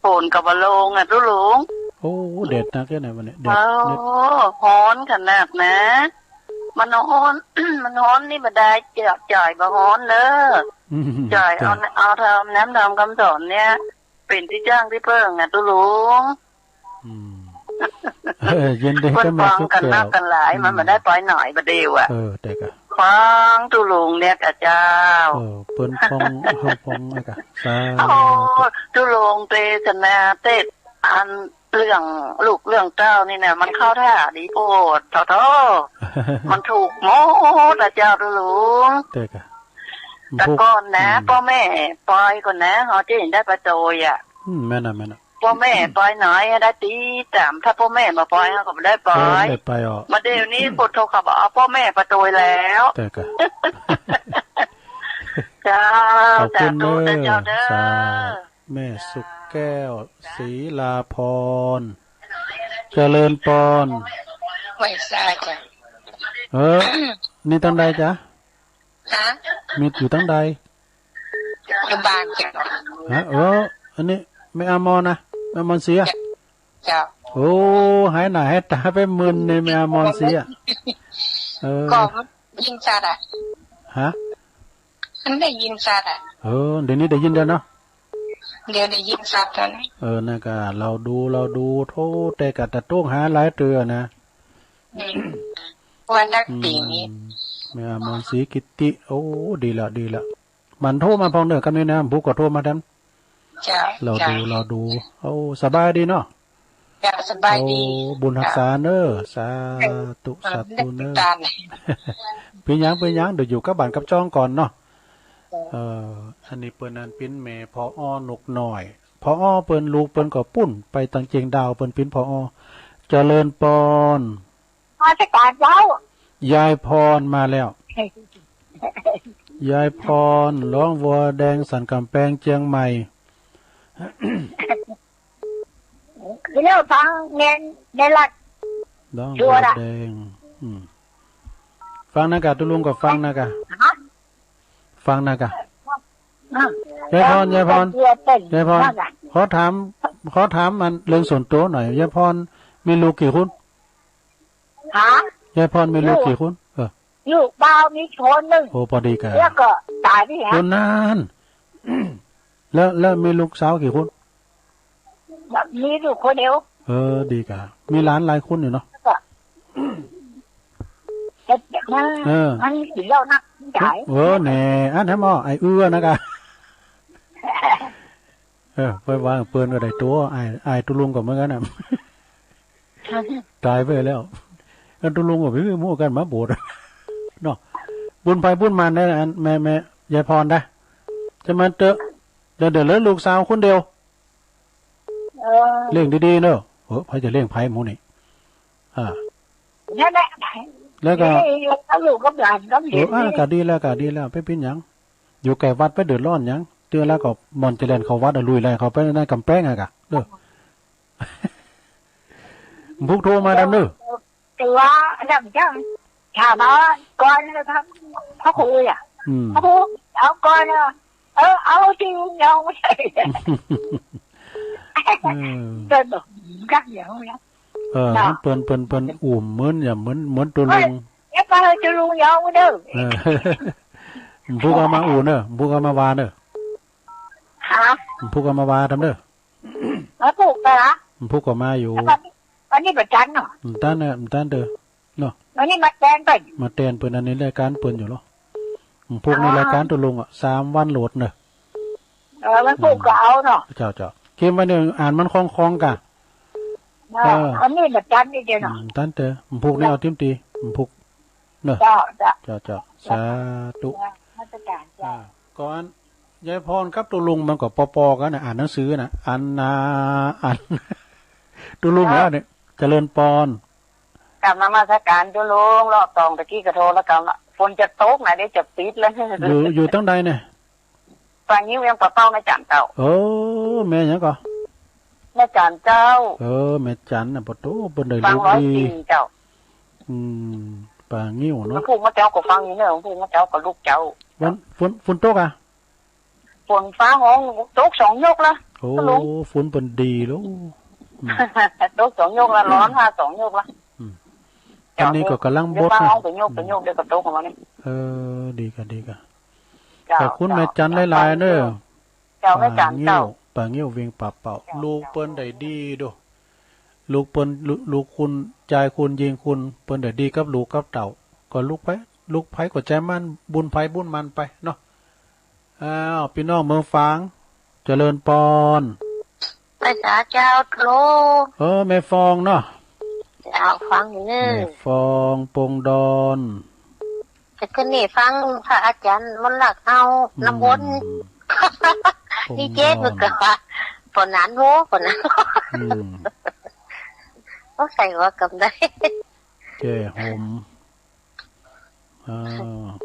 โผนกับบะโลงตุลุงเด็ดนะแค่ไหนวันนี้เด็ดฮ้อนขนาดนะมันฮ้อนนี่มาได้จ่ายบะฮ้อนเด้อจ่ายเอาทำน้ำคำสอนเนี่ยเป็นที่จ้างที่เพิ่งตุลุงเย็นดีก็มากันมากกันหลายมันมาได้ปล่อยหน่อยประเดี๋ยวเด็กฟังตุลุงเนี่ยกับเจ้าเปิ้นฟองอะไรกันตุลุงเตชนาเตอันเรื่องลูกเรื่องเจ้านี่เนี่ยมันเข้าท่าดีโปรดเท่ามันถูกโม้แต่เจ้าตุลุงแต่ก่อนนะพ่อแม่ปล่อยก่อนนะเขาจะเห็นได้ประโจยแม่น่ะพ่อแม่ปล่อยหน่อยได้ตีแต่ถ้าพ่อแม่มาปล่อยเขาก็ไม่ได้ปล่อยมาเดี๋ยวนี้พุทโธเขาบอกพ่อแม่ประโจยแล้วเจ้าแต่ตัวเจ้าเด้อแม่สุกแก้วศรีลาพรเจริญปอนไม่ทราบจ้ะนี่ตั้งใดจ๊ะมีอยู่ตั้งใดอยู่บ้านจ้ะอันนี้ไม่อามอนนะไม่อามอนเสียจ้าหายหน้าหายตาไปมึนในไม่อามอนเสียก็ยินชัดมันได้ยินชัดเดี๋ยวนี้ได้ยินแล้วเนาะเดี๋ยวได้ยินชัดตอนนี้นะกะเราดูโทษแต่กะแต่ต้องหาหลายเตือนะวันนักตีนี้แม่อามอนสีกิติดีละมันโทรมาพองเด้อกันนี่นะผู้ก็โทรมาดันเราดูสบายดีเนาะสบายดีบุญรักษาเนอสาธุเนอเป็นยังเดี๋ยวอยู่กับบ้านกับจ้องก่อนเนาะอันนี้เปิ้นนั้นปิ้นแม่พอหนุกหน่อยพอเปิ้นลูกเปิ้นก็ปุ้นไปตังเจียงดาวเปิ้นปิ้นพอเจริญปอนราชการเจ้ายายพรมาแล้วยายพรร้องวัวแดงสันกำแพงเชียงใหม่เรื่องฟังเน้นหลักร้องวัวแดงฟังนะกะตุลุงก็ฟังนะกะยายพรขอถาม ขอถามมันเรื่องส่วนตัวหน่อยยายพรมีลูกกี่คนฮะยายพรมีลูกกี่คนลูกบ่าวมีคนหนึ่งโอ้พอดีกันแล้วก็ตายไปแล้วคนนานแล้วมีลูกสาวกี่คนมีลูกคนเดียวดีกันมีหลานหลายคนอยู่เนาะเด็กๆนะมันกินเหล้านักจ่ายแหน่อันนั้นมั้งไอ้นะกะไปวางเปิ้นก็ได้ตัวไอ้ตุลุงก็เหมือนกันน่ะตายไปแล้วกันตุลุงก็ไปมั่วกันมาโบดเนาะบุญไปบุญมาได้อันแม่ยายพรได้จะมาเดี๋ยวเหลือลูกสาวคนเดียวเลี้ยงดีๆเนอะไผจะเลี้ยงไผหมูนี่นั่นแหละแล้วก็ลูกก็หลานก็เลี้ยงก็ดีแล้วไปเป็นหยังอยู่ไกลวัดไปเดือดร้อนหยังเตือนแล้วก็มอนเจริญเขาวัดลุยอะไรเขาไปในกำแพงอะกะเด้อพุกโทรมาดันเด้อตัวดังจังถามว่าก่อนนะครับเขาคุยเขาพูดเอาก่อนเอาจริงยังไม่ใช่เดินแบบกักอย่างนี้เปิ้นอุ่มเหมือนอย่าเหมือนตัวลุงเนี่ยป้าจะลุงยองเด้อพุกเอามาอุ่นเด้อพุกเอามาวาเด้อพุกเอามาวาทำเด้อพุกไปละพุกก็มาอยู่วันนี้ประจันเนาะตั้นเด้อเนาะวันนี้มาแทนไปมาแทนเปิ้นอันนี้รายการเปิ้นอยู่หรอพุกในรายการตัวลุง3 วันโหลดเนอะมันพุกก็เอาเนาะเจ้าเกมวันนึงอ่านมันคล่องๆกะอันนี้ประจันนี่เด้อเนาะตั้นเด้อพุกนี่เอาติ้มตีพุกเนอะเจ้าสาธุมาตรการจ้าก่อนยายพรครับตัวลุงมันก็ปอกันนะอ่านหนังสือนะอ่านตัวลุงแล้วเนี่ยเจริญปอนกลับมาตรการตัวลุงรอบตองตะกี้กระโทรแล้วกันฝนจะตกไหนได้จะปิดแล้วอยู่ตั้งใดเนี่ยฝั่งนี้ยังปะเป้าแม่จันเจ้าแม่ยังก็แม่จันเจ้าแม่จันน่ะปะโตเปิ้นได้ลูกดีเจ้าปลางิ้วเนาะพูดมาเจ้าก็ฟังนี่เนอะพูดมาเจ้าก็ลูกเจ้าฝนตกอ่ะฝนฟ้าห้องตก2 ยกละโอ้ฝนเป็นดีแล้วตก2 ยกละร้อน2 ยกละอันนี้ก็กำลังบดนะห้องเป็นยกเดี๋ยวก็ตกของมันนี่ดีกันขอบคุณแม่จันหลายๆเด้อเจ้าแม่จันเจ้าปลางิ้วเวียงป่าเป่าลูกเปิ้นได้ดีดูลูกเปิ้นลูกคุณใจคุณยิงคุณเปิ้นได้ดีกับลูกกับเต่าก็ลูกไผก็ใจมันบุญไผบุญมันไปเนาะพี่น้องเมืองฟางเจริญปอนภาษาเจ้าโลแม่ฟองเนาะเจ้าฟังอยู่เนอะแม่ฟองปงดอนจะขึ้นนี่ฟังพระอาจารย์มนต์หลักเอาน้ำวนนี่เจ๊มึงก็ว่าฝนนั้นโหฝนนั้นก็ใส่หัวกับได้เจ๊หม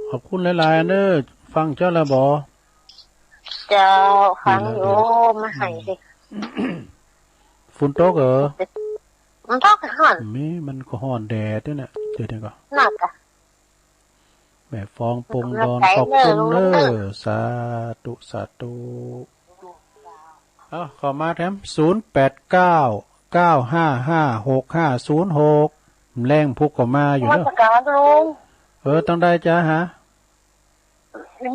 ขอบคุณหลายๆเด้อฟังเจ้าละบ่เจ้าฟังอยู่มาให้สิฝนตกเหรอมันตกห่อนมันก็ห่อนแดดด้วยเนี่ยเดี๋ยวก็น่าจะแม่ฟองปงดอนขอบคุณเด้อสาธุขอมาแถม0899555656แรงพุกก็มาอยู่เนาะการลุงต้องได้จ้าฮะ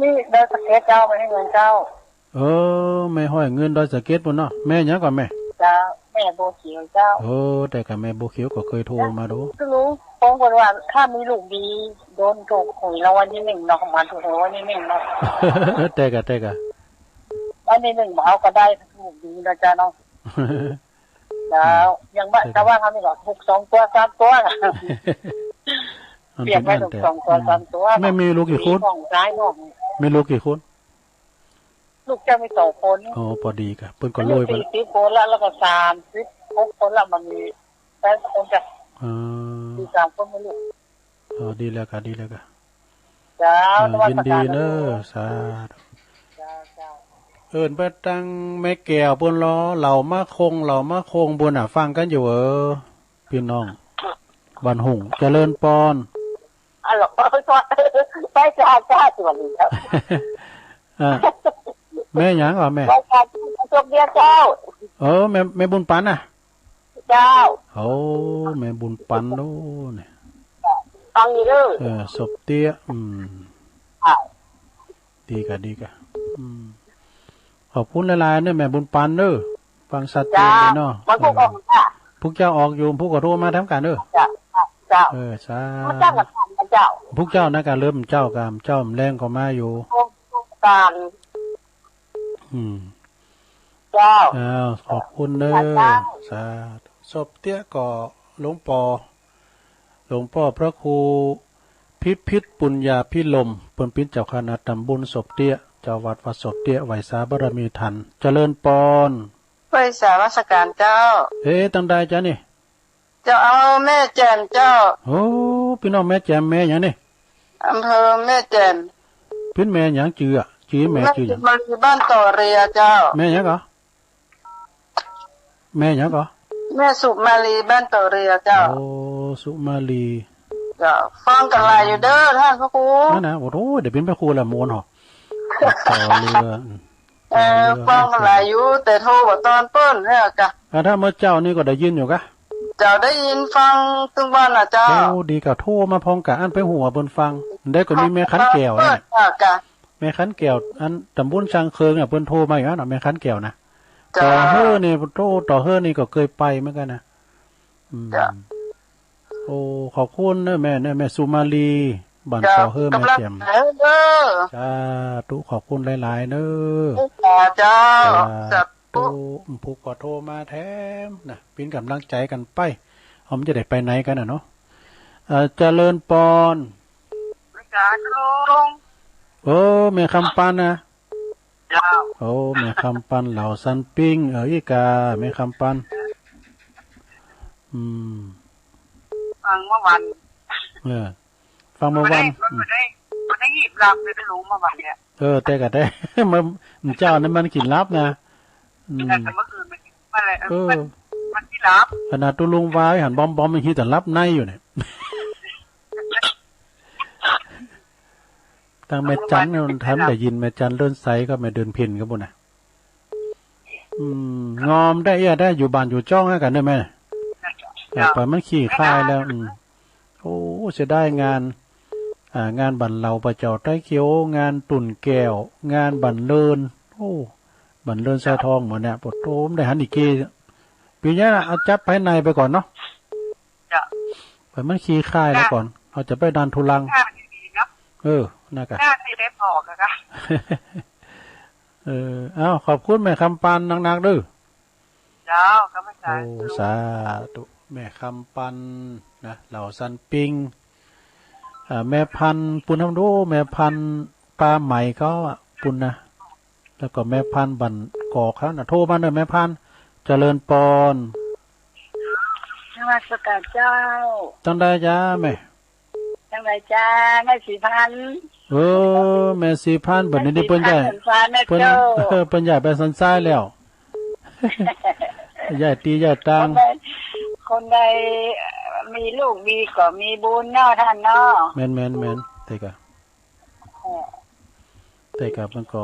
นี่ได้สเก็ตเจ้าไปให้เงินเจ้าไม่ห้อยเงินดอยสเก็ตปุ่นเนาะแม่ยังก่อนแม่เจ้าแม่โบเขียวเจ้าแต่กับแม่โบเขียวก็เคยโทรมาดูลุงปองคนว่าถ้ามีลูกดีโดนถูกหวยรางวัลที่1เนาะของมันถูกรางวัลที่1เนาะแต่กะวันที่1เอาก็ได้ถูกดีนะจ๊ะเนาะแล้วยังบ้านแต่ว่าทำนี่ก็ถูก2 ตัว 3 ตัวนะเปลี่ยนไปถูก2 ตัว 3 ตัวไม่มีลูกกี่คนของซ้ายของมีลูกกี่คนลูกจะมี2 คนพอดีค่ะเพิ่นก็โรยไป40 คนแล้วก็36 คนแล้วมันมี8 คนจ้ะ3 คนไม่ลูกดีแล้วค่ะจ้ายินดีเด้อสาธุไปตั้งแม่แก้วบนล้อเหล่ามาคงบนฟังกันอยู่พี่น้องบ้านหงเจริญปอนไปจ้าสวัสดีครับแม่หยังเหรอแม่จบเดียวเจ้า แม่บุญปันน่ะเจ้าโอ้แม่บุญปันโน่เนี่ยฟังอยู่เด้อศพเตี้ยดีกะขอบคุณหลายๆเนี่ยแม่บุญปันเด้อฟังสัตว์เตี้ยเนาะมันพวกออกพวกเจ้าออกอยู่พวกก็โทรมาทำการเด้อเจ้าใช่เจ้ากับเจ้าพวกเจ้านะการเริ่มเจ้าแรงก็มาอยู่การเจ้าขอบคุณเด้อสาธุศพเตี้ยก่อหลวงพ่อพระครูพิษปุญญาพิลมเปิ้นเป็นเจ้าคณะตำบลศพเตี้ยเจ้าวัดศพเตี้ยไหวสาบารมีทันเจริญปอนไหวสาราชการเจ้าตั้งใดจ้ะนี่เจ้าเอาแม่แจ่มเจ้าโอ้พี่น้องแม่แจ่มแม่หยังนี่อำเภอแม่แจ่มเป็นแม่หยังจื้อแม่จื้อหยังมันบ้านต่อเรียเจ้าแม่หยังก็แม่สุมาลีบ้านต่อเรียเจ้าโอ้สุมาลีจ้าฟังกันหลายอยู่เด้อท่านพระครูนั่นนะโอ้โหเดี๋ยวเป็นพระครูละมวนหรอต่อเรือฟังกันหลายอยู่แต่โทรบ่ตอนเปิ้นเด้อกะถ้าเมื่อเจ้านี่ก็ได้ยินอยู่กะเจ้าได้ยินฟังทุกวันน่ะเจ้าโอ้ดีกะโทรมาพร้อมกะอันไปหัวบนฟังได้ก็มีแม่คันแก้วนะแม่คันแก้วอันตำบลช่างเคิงเพิ่นโทรมาอยู่น่ะแม่คันแก้วนะต่อเฮอนี่โตต่อเฮอนี่ก็เคยไปเหมือนกันนะโอ้ขอบคุณเนอะแม่สุมาลีบ้านต่อเฮอแม่แจ่มจ้าตุขอบคุณหลายๆเนอะจ้าตุผู้ก็โทรมาแถมนะเป็นกำลังใจกันไปผมจะได้ไปไหนกันเนาะเจริญปอนแม่คำปันนะโอ้แม่คำปันเหล่าสันปิ้งอีกาแม่คำปันฟังเมื่อวันฟังเมื่อวันมันได้หยิบรับเลยไม่รู้เมื่อวันเนี่ยแต่ก็ได้มันเจ้านั้นมันกินลับนะแต่เมื่อคืนมันอะไรมันที่รับขนาดตัวลุงวายหันบอมมันคิดแต่รับในอยู่เนี่ยทางแม่จันมันทำได้ยินแม่จันเลื่อนไซก็แม่เดินพินก็บุญนะงอมได้ได้อยู่บ้านอยู่จ้องกันได้ไหมไปมันขี่ค่ายแล้วโอ้จะได้งานบั่นเหล่าประเจ้าใต้เขียวงานตุ่นแก้วงานบั่นเลินโอ้บั่นเลินใส่ทองเหมือนเนี่ยปวดโต้มได้หันอีกกีปีนี้นะเอาจับภายในไปก่อนเนาะไปมันขี่ค่ายแล้วก่อนเราจะไปดันทุลังน่ากะน่าจะได้พอกันค่ะขอบคุณแม่คำปันนักๆด้วยเจ้าก็ไม่ใช่สาธุแม่คำปันนะเหล่าสันปิงแม่พันปุณทำดูแม่พันปลาใหม่ก็ปุณนะแล้วก็แม่พันบันกอกเขาโทรมาหน่อยแม่พันเจริญปอนนมัสการเจ้าตั้งได้จ้าแม่จังไรจ้าแม่สีพันแม่สีพันแบบนี้เปิ้นใหญ่เปิ้นใหญ่ไปสันซ้ายแล้วใหญ่ตีใหญ่ตังคนใดมีลูกมีก็มีบุญเนาะท่านเนาะแม่นแต่กะมันก็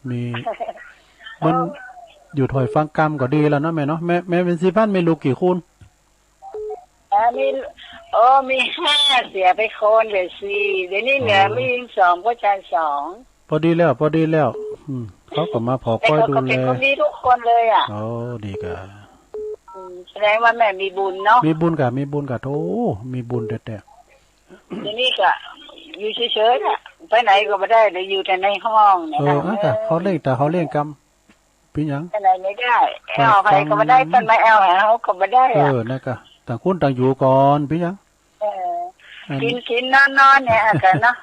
มีมันอยู่ถอยฟังกรรมก็ดีแล้วเนาะแม่เนาะแม่เป็นสีพันไม่รู้กี่คูณมี5เสียไปคนเหลือ4เดี๋ยวนี้เหลือมี2ผู้ชาย2พอดีแล้วเขาก็มาพอคอยดูแลเป็นคนดีทุกคนเลยอ่ะดีกะแสดงว่าแม่มีบุญเนาะมีบุญกะโธ่มีบุญแต่เดี๋ยวนี้ก็อยู่เฉยๆอ่ะไปไหนก็ไม่ได้เลยอยู่แต่ในห้องเนี่ยนะเขาเล่นกรรมเป็นหยังไปไหนไม่ได้แอลใครก็ไม่ได้ต้นไม้แอลเขาก็ไม่ได้นั่นก็ต่างคนต่างอยู่ก่อนเป็นหยังกินนอนเนี่ยกันเนาะ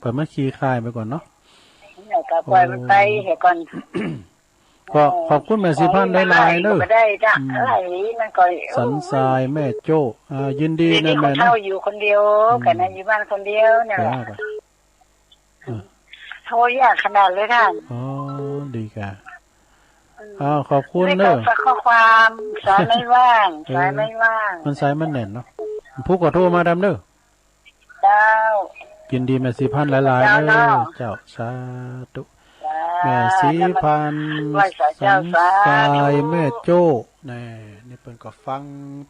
ปล่อยมันขี้คายไปก่อนเนาะก็ปล่อยมันไปเหตุก่อนก็ขอบคุณแม่สิพันได้หลายเด้อได้จ้ะอะไรมันก็สันทรายแม่โจ้ยินดีนะแม่เนาะอยู่คนเดียวกันนะอยู่บ้านคนเดียวเนี่ยโทรยากขนาดเลยท่านดีค่ะขอบคุณเด้อข้อความสายไม่ว่างมันสายมันแน่นเนาะผู้ก็โทรมาดำเด้อเจ้ายินดีแม่สิพันหลายๆเด้อเจ้าสาธุ แม่สีพันสันสายแม่โจ้นี่เปิ้นก็ฟัง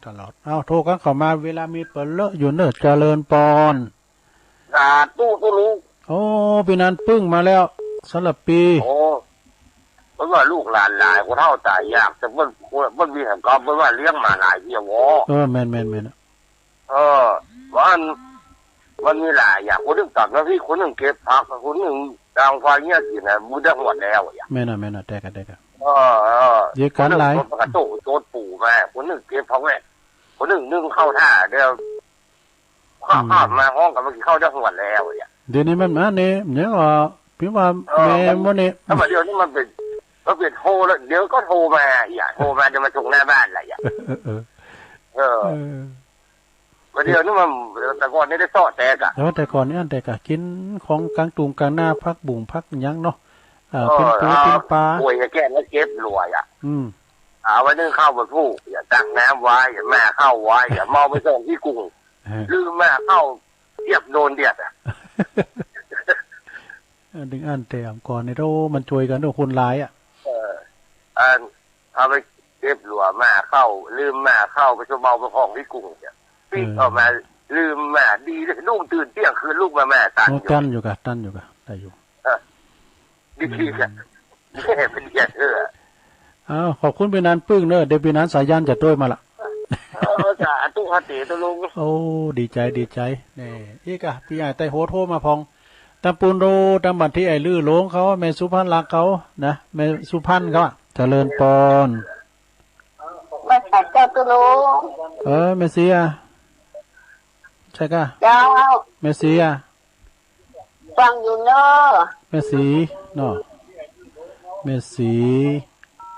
ตลอดเอาโทรกันเข้ามาเวลามีเปิ้นเลอะอยู่เนิ่นเจริญปอนตู้ลูกโอ้ปีนั้นปึ้งมาแล้วสำหรับปีโอ้เพราะว่าลูกหลานหลายคนเท่าตายยากแต่เพิ่นมีแห่งกอบเพราะว่าเลี้ยงมาหลายเที่ยวแม่นมันมีหลายอย่างคนหนึ่งตัดหน้าที่คนหนึ่งเก็บผักคนหนึ่งดางไฟเงี้ยกินนะมือได้หัวแล้วอย่างแม่น่ะแต่กันเยอะกันหลายกระโตโจดปู่แม่คนหนึ่งเก็บผักแม่คนหนึ่งนึ่งเข้าท่าเดี๋ยวข้ามาห้องกับเมื่อกี้เข้าได้หัวแล้วอย่างเดี๋ยวนี้มันมาเนี่ยว่าพี่ว่าแม่โมเนี่ยถ้ามาเดี๋ยวนี้มันเป็นโทรแล้วเดี๋ยวก็โทรมาอย่าโทรมาจะมาส่งหน้าบ้านอะไรอย่างเดี๋ยวนี้มันแต่ก่อนนี่ได้ซอแตกแต่ก่อนนี่อันแตกกินของกลางตุ่มกลางหน้าพักบุ่งพักยังเนาะเป็นปูเป็นปลาป่วยแก่แล้วเก็บรวยเอาไว้นึ่งข้าวบนผู้อย่าตักน้ำไว้อย่าแม่เข้าไว้อย่าเมาไปส่งที่กุ้งลืมแม่เข้าเทียบโดนเดียดดึงอันแต่ก่อนในโรมันช่วยกันด้วยคนร้ายเอาไปเก็บหลัวแม่เข้าลืมแม่เข้าไปชั่วเมาไปห้องที่กุ้งเนี่ยพี่ออกมาลืมแม่ดีเลยลูกตื่นเที่ยงคืนลูกแม่ตันอยู่กับได้อยู่ดีกันแม่เป็นเดียดขอบคุณพี่นันปึ้งเนอะเดี๋ยวพี่นันสายันจะด้วยมาละจ้าตู้ฮัตเตะตัวลุงโอ้ดีใจนี่อีกอะพี่ใหญ่ไต่โหโทรมาพองตำปูนโรตำบัดที่ไอ้ลื้อหลงเขาแม่สุพรรณรักเขานะแม่สุพรรณเขาเจริญปอนมาใส่เจ้าตัวลุงแม่เสียใช่กะเจ้าแม่เสียฟังอยู่เนอะแม่สีเนาะแม่สี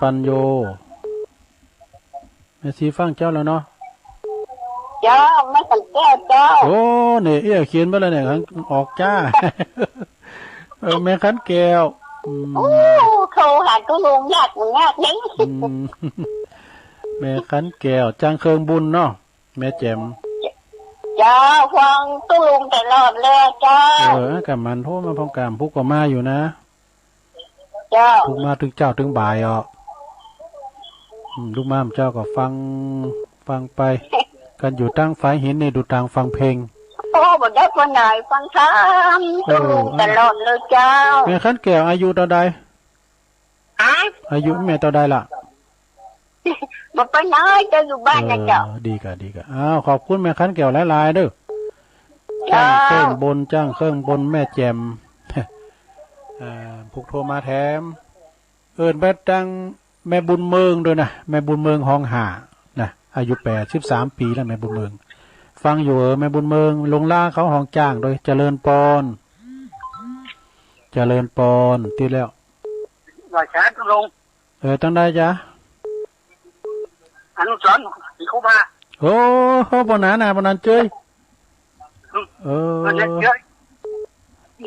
ปัญโยแม่สีฟังเจ้าแล้วเนาะเจ้าไม่สังเกตเจ้าโอ้เนี่ยเขียนไปแล้วเนี่ยออกจ้าแม่ขันแก้วโอ้โทรหาตัวลุงยากนี่แม่ขันแก้วจังเคิงบุญเนาะแม่แจ่มจ้าฟังตัวลุงตลอดเลยจ้ากับมันโทรมาพร้อมกันพุกก็มาอยู่นะจ้าพุกมาถึงเจ้าถึงบ่ายลูกม้ามเจ้าก็ฟังไปกันอยู่ตั้งไฟหินนี่ดูต่างฟังเพลงโอ้บ่ได้คนไหนฟังซ้ำตัวลุงตลอดเลยเจ้าแม่ขันแก้วอายุเท่าใดอายุแม่เท่าใดล่ะบ่ไปไหนจะอยู่บ้านนะเจ้าดีกะขอบคุณแม่ขันแก้วหลายๆเด้อจ้างเครื่องบนแม่แจ่มผูกโทรมาแถมไปดังแม่บุญเมืองด้วยนะแม่บุญเมืองห้องหานะอายุ83 ปีแล้วแม่บุญเมืองฟังอยู่แม่บุญเมืองลงล่าเขาห้องจ้างโดยเจริญปอนที่แล้วว่าช้าตุลงตั้งได้จ้ะอนุสรณ์สีคุมาโอ้ปนนั้นเจ้ย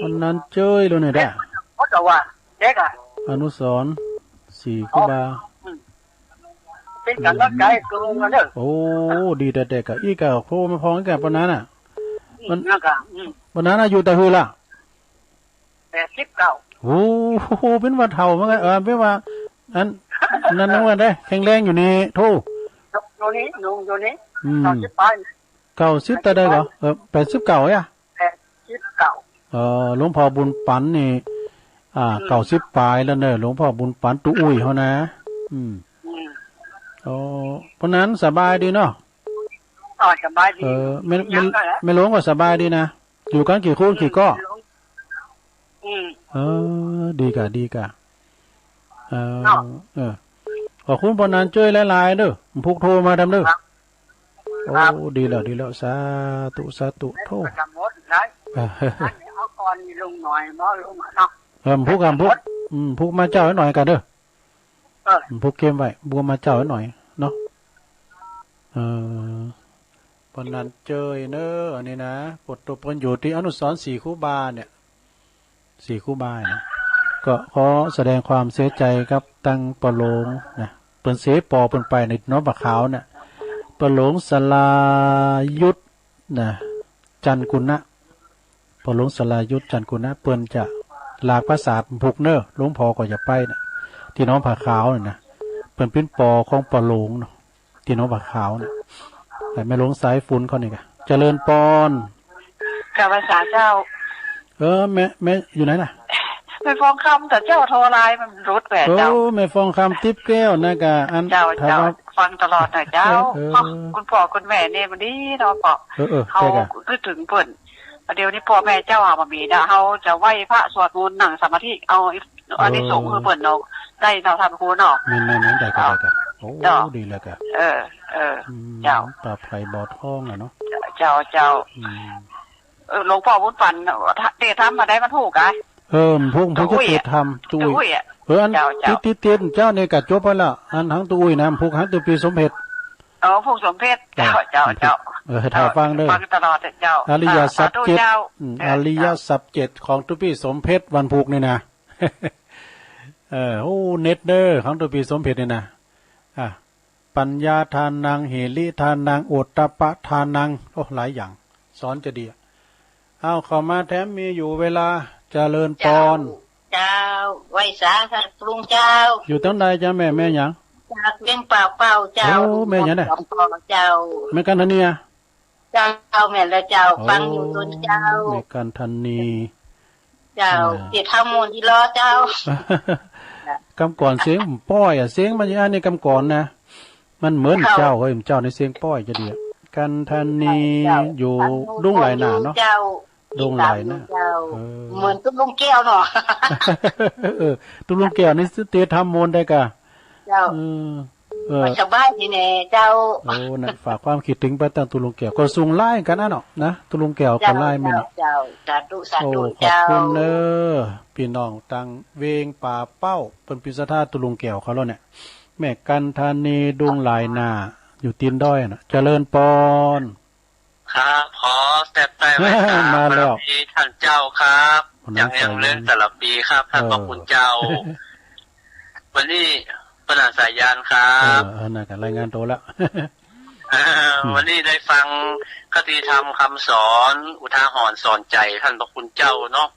วันนั้นเจ้ยเลยเนี่ยได้เพราะแต่ว่าเด็กอนุสรณ์สีคุบาเป็นการรักใจกลุ่มกันเด้อโอ้ดีแต่เด็กอะอีกอะโคมาพองกันปนนั้นมันปนนั้นอายุแต่หือละ89โอ้เป็นว่าเท่ามั้งเป็นว่านั่นว่าได้แข็งแรงอยู่นี่โทอยู่นี่90แต่ได้เหรอ89อ่ะ89หลวงพ่อบุญปันนี่90ปลายแล้วเนอะหลวงพ่อบุญปันตุอุ้ยเขานะเพราะนั้นสบายดีเนาะสบายดีไม่หลวงก็สบายดีนะอยู่กันกี่คู่กี่ก้อดีกะขอบคุณปนนั้นช่วยหลายๆเด้อพุกโทรมาทำเด้อโอ้ดีแล้วสาธุโทษเอาก่อนลงหน่อยบ่ลงเนาะพุกมาเจ้าให้หน่อยกันเด้อพุกเกมไว้บัวมาเจ้าให้หน่อยเนาะปนนั้นเจอเนอะอันนี้นะปดตัวปนอยู่ที่อนุสรณ์4 คูบาเนี่ย4 คูบานะก็ขอแสดงความเสียใจครับตั้งปะโลงนะเปิ้นเสปอเปิ้นไปในน้องปะขาวเนี่ยปะโลงสลายุทธนะจันกุณะปะโลงสลายุทธจันกุณะเปิ้นจะ หลากภาษาพุกเนอหลวงพ่อก็จะไปนะที่น้องผาขาวเนี่ยนะเป็นปอของปอหลงเนาะที่น้องผาขาวเนี่ยแต่ไม่หลงสายฝุ่นเขานี่กะเจริญปอนกับภาษาเจ้าแม่อยู่ไหนน่ะแม่ฟองคำแต่เจ้าโทรไลน์มันรุดแหวนเจ้าแม่ฟองคำติ๊บแก้วนะกะอันเจ้าฟังตลอดหน่อยเจ้าคุณพ่อคุณแม่เนี่ยมันดีเนาะพ่อเขาคิดถึงเปิ่นเดี๋ยวนี้พ่อแม่เจ้ามามีนะเขาจะไหว้พระสวดมนต์หนังสมาธิเอาอันนี้สงคือเปิ่นเนาะได้เราทำครูเนาะนั่นได้กันโอ้ดีเลยกันเจ้าปลาไผ่บอดห้องอะเนาะเจ้าหลวงพ่อพุทธปันเดชทำมาได้มันถูกไงพวกจะเดชทำตุ้ยอันที่เตียนเจ้าในกัดจบไปละอันทั้งตุ้ยนะพวกทั้งตัวปีสมเพชพวกสมเพชเจ้าถ่ายฟังด้วยฟังตลอดเจ้าอริยสัจ7อริยสัจ7ของตัวปีสมเพชวันพุกนี่นะโอ้เน็ตเดอร์ของตัวปีสมเพชนี่นะปัญญาทานนางเหริทานนางโอตตปะทานนางโอ้หลายอย่างสอนจะดีเอาเข้ามาแถมมีอยู่เวลาเจริญปอนเจ้าไว้สาค่ะลุงเจ้าอยู่ตั้งใดจ้าแม่หยังจากเลี้ยงเปล่าเจ้าแม่หยังเนี่ยเจ้าแม่กันทันนีเจ้าแม่และเจ้าฟังอยู่ตัวเจ้าแม่กันทันนีเจ้าเดี๋ยวทำมูลที่รอเจ้ากำก่อนเสียงป้อยเสียงมันอย่างนี้กำก่อนนะมันเหมือนเจ้าเฮ้ยเจ้าในเสียงป้อยจะดีกันทันนีอยู่ดุ้งไหลหนาเนาะดุ้งไหลนะเหมือนตุ้มลุงแก้วเนาะตุ้มลุงแก้วนี่เตะทำมูลได้กะเจ้าชาวบ้านที่ไหนเจ้านะฝากความคิดถึงไปตั้งตุลุงแก้วก็ส่งไล่กันนะเนาะนะตุลุงแก้วก็ไล่ไม่นี่เจ้าสาธุขอบคุณเด้อพี่น้องตังเวงป่าเป้าเป็นพิสธาตุลุงแก้วเขาแล้วเนี่ยแม่กันธานีดุงหลายนาอยู่ตีนด้อยนะเจริญปอนครับขอแต่ไว้มาแล้วท่านเจ้าครับอย่างเรื่องแต่ละปีครับท่านพระคุณเจ้าวันนี้ปนาสายยานครับน่าจะรายงานโตแล้ววันนี้ได้ฟังคติธรรมคำสอนอุทาหรณ์สอนใจท่านพระคุณเจ้าเนาะ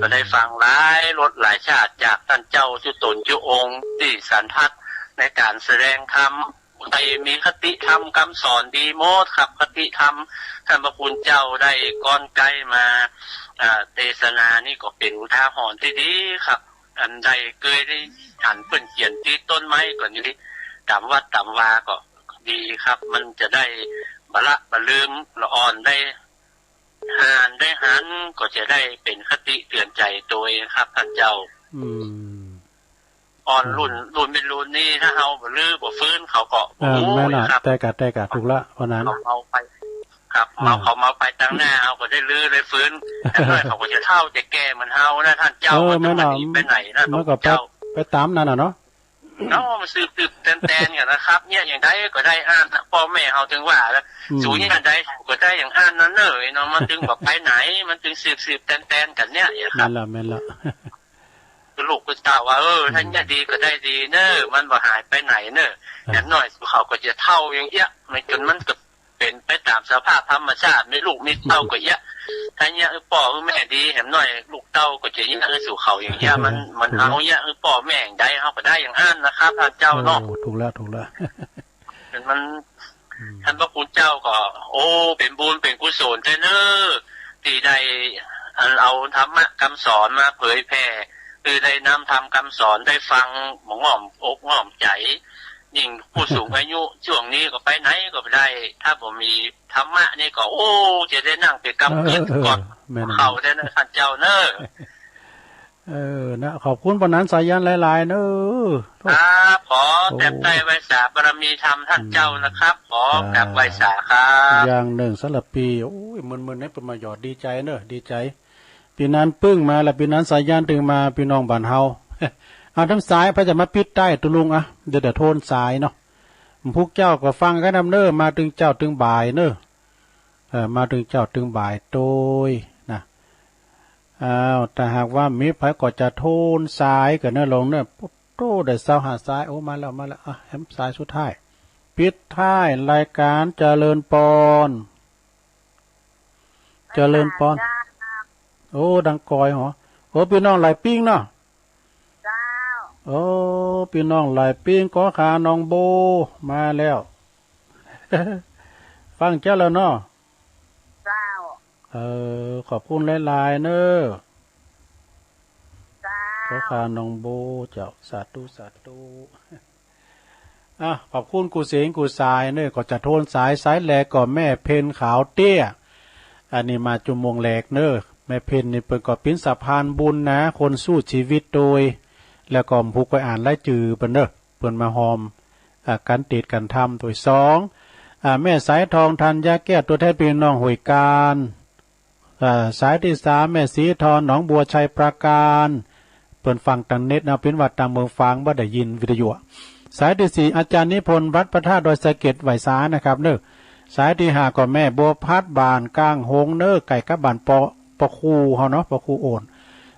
ก็ได้ฟังหลายรสหลายชาติจากท่านเจ้าจุตนจุองค์ที่สันทัดในการแสดงธรรมไปมีคติธรรมคำสอนดีโมดครับคติธรรมท่านพระคุณเจ้าได้ก้อนไกลมาเทศนานี่ก็เป็นอุทาหรณ์ที่ดีครับอันใดเคยได้อ่านเปิ้นเขียนที่ต้นไม้ก่อนนี้ตามวัดตามวาก็ดีครับมันจะได้บะลืมละอ่อนได้หันก็จะได้เป็นคติเตือนใจตัวเองครับท่านเจ้าอ่อนรุ่นเป็นรุ่นนี่ถ้าเฮาบ่ลือบ่ฟื้นเขาก็แม่น่ะแต่กะถูกละเพราะนั้นเอาไปครับเขามาไปตั้งหน้าเฮาก็ได้ลือได้ฟื้นแต่ด้วยเขาก็จะเฒ่าจะแก่เหมือนเฮานะท่านเจ้ามันไปไหนนะมันก็ไปตามนั่นน่ะเนาะมันสืบแตนอย่างนะครับเนี่ยอย่างใดก็ได้อ่านพ่อแม่เฮาถึงว่าแล้วสูงอย่างใดก็ได้อย่างอ่านนั้นเนยเนาะมันถึงแบบไปไหนมันถึงสืบแตนกันเนี่ยครับแม่นละลูกก็ตาว่าท่านเนี่ยดีก็ได้ดีเนอะมันบ่หายไปไหนเนอะอย่างน้อยเขาก็จะเท่าอย่างเงี้ยไม่จนมันก็เป็นไปตามสภาพธรรมชาติไม่ลูกไม่เต้าก็เงี้ยท่านเนี่ยพ่อแม่ดีแถมหน่อยลูกเต้าก็จะยิ่งสู่เขาอย่างเงี้ยมันเอาเนี่ยพ่อแม่อย่างใดเขาก็ได้อย่างอ่านนะครับท่านเจ้าเนาะถูกแล้วมันท่านพระคุณเจ้าก็เป็นบุญเป็นกุศลเนอะที่ได้เอาธรรมะคำสอนมาเผยแผ่คือได้นำทำคำสอนได้ฟังหมองง่อมอกง่อมใจยิ่งผู้สูงอายุช่วงนี้ก็ไปไหนก็ไม่ได้ถ้าผมมีธรรมะนี่ก็จะได้นั่งไปกำเกิดก่อนเขาได้นะท่านเจ้าเนอะนะขอบคุณปนันสายันหลายๆเนอะขอแต้มไว้สาบารมีธรรมท่านเจ้านะครับขอแต้มไว้สาครับอย่างหนึ่งสำหรับปีมึนๆนี่เป็นมาหยอดดีใจเนอะดีใจปีนั้นปึ้งมาแล้วปีนั้นสายยานถึงมาพี่น้องบ้านเฮาเอาทั้งสายพระจะมาปิดใต้ตุลุงเดี๋ยวโทนสายเนาะพวกเจ้าก็ฟังกันนำเนอมาถึงเจ้าถึงบ่ายเนอมาถึงเจ้าถึงบ่ายโดยนะแต่หากว่ามีไผก็จะโทนสายกันเนอลงเนอปุ๊บโตได้เศร้าหาสายมาแล้วแฮมสายสุดท้ายปิดท้ายรายการเจริญปอนดังกอยหรอ โอ้พี่น้องหลายปิ้งเนาะเจ้าโอ้พี่น้องหลายปิ้งก็ขาน้องโบมาแล้ว ฟังเจ้าแล้วเนาะเจ้าขอบคุณหลายๆเนอะเจ้าก็ขาน้องโบเจ้าสาธุสาธุขอบคุณกูเสียงกูสายเนอะก็จะโทนสายแหลกก่อนแม่เพนขาวเตี้ยอันนี้มาจุมวงแหลกเนอะแม่เพนนี่เปิดก็เป็นสะพานบุญนะคนสู้ชีวิตโดยแล้วก็ผูกไปอ่านไล่จือเปิ้นเนอะเปิ้นมาหอมการติดกันทำตัว2แม่สายทองทันยาแก้ตัวแทนพี่น้องหวยการสายที่3แม่สีทองหนองบัวชัยประการเปิ้นฟังตังเน็ตนะเป็นวัดตามเมืองฟังบ่ได้ยินวิทยุสายที่4อาจารย์นิพนธ์วัดพระธาตุดอยสะเก็ดไหวสานะครับเนอะสายที่5ก็แม่บัวพัดบานกลางหงเนอะไก่กับบ้านปอคูเฮาเนาะปอคูโอน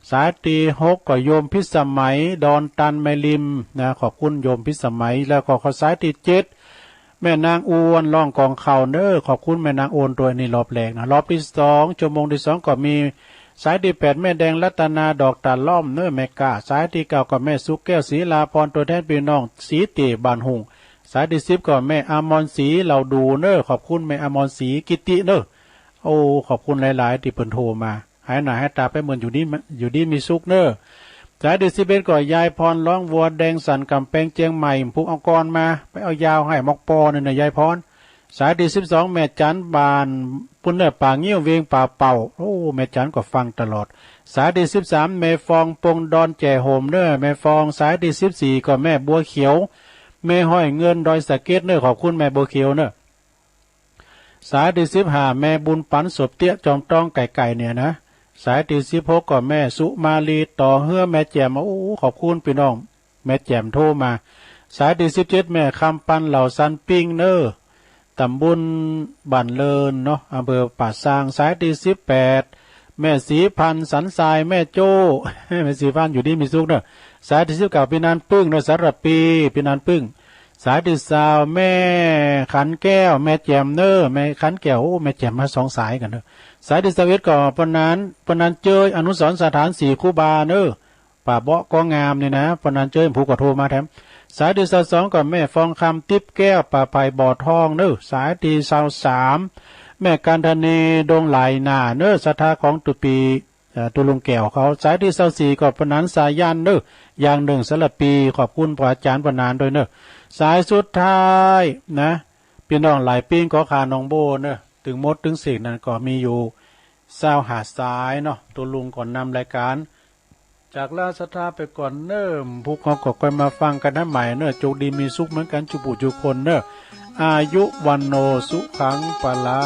สายที่6ก็โยมพิสมัยดอนตันแม่ริมนะขอบคุณโยมพิสมัยแล้วก็สายที่7แม่นางอ้วนล่องกองเข่าเนอขอบคุณแม่นางอ้วนตัวนี้รอบแรกนะรอบที่2ชั่วโมงที่2ก็มีสายที่8แม่แดงรัตนาดอกตาล้อมเนอแม่กาสายที่9ก็แม่สุกแก้วศรีลาพรตัวแทนพี่น้องสีเตบานหุงสายที่10ก็แม่อมรศรีเราดูเนอขอบคุณแม่อมรศรีกิติเนอโอ้ขอบคุณหลายๆที่เพิ่นโทรมาหายหน้าหายตาไปเหมือนอยู่ดีมีสุขเนอสายที่11ก็ยายพรร้องวัวแดงสันกำแพงเจียงใหม่ผูกเอากรมาไปเอายาวให้มอกปอนี่นะยายพรสายที่12แม่จันบานปุ่นเนอป่าเงี้ยวเวียงป่าเป่าโอ้แม่จันก็ฟังตลอดสายที่13แม่ฟองปงดอนแจ่โหมเนอแม่ฟองสายที่14ก็แม่บัวเขียวแม่ห้อยเงินดอยสะเก็ดเนอขอบคุณแม่บัวเขียวเนอสายที่15แม่บุญปันศพเตี้ยจอมต้องไก่เนี่ยนะสายที่16ก็แม่สุมาลีต่อเฮือแม่แจ่มโอ้ขอบคุณพี่น้องแม่แจ่มโทรมาสายที่17แม่คำปันเหล่าซันปิ้งเนอตำบลบ้านเลินเนาะอำเภอป่าซางสายที่18แม่สีพันสันทรายแม่โจ้แม่สีพันอยู่ดีมีสุขเนอะสายที่19พี่นันปึ้งเนอะสารปีพี่นันปึ้งสายที่20แม่ขันแก้วแม่แจ่มเนอแม่ขันแก้วโอ้แม่แจ่มมา2สายกันเนอะสายที่21ก็ปนันเจยอนุสรณ์สถาน4คูบาเนอป่าเบาะก็งามเนี่ยนะปนันเจยผู้ก็โทรมาแถมสายที่22ก็แม่ฟองคำติ๊บแก้วป่าไผ่บ่อทองเนอสายที่23แม่การธนีดงไหลนาเนอศรัทธาของตุปีตุลุงแก้วเขาสายที่24ก็ปนันสายันเนออย่างหนึ่งสลับปีขอบคุณพระอาจารย์ปนานด้วยเนอสายสุดท้ายนะพี่น้องหลายปิ้งก็ขาน้องโบเนอถึงมดถึงสิ่งนั้นก็มีอยู่หาสายเนาะตัวลุงก่อนนำรายการจากลาศรัทธาไปก่อนเนิ่มพวกเขาก็ค่อยมาฟังกันนะใหม่เนอะโชคดีมีสุขเหมือนกันจุบุจุคนเนอะอายุวันโนสุขังปลา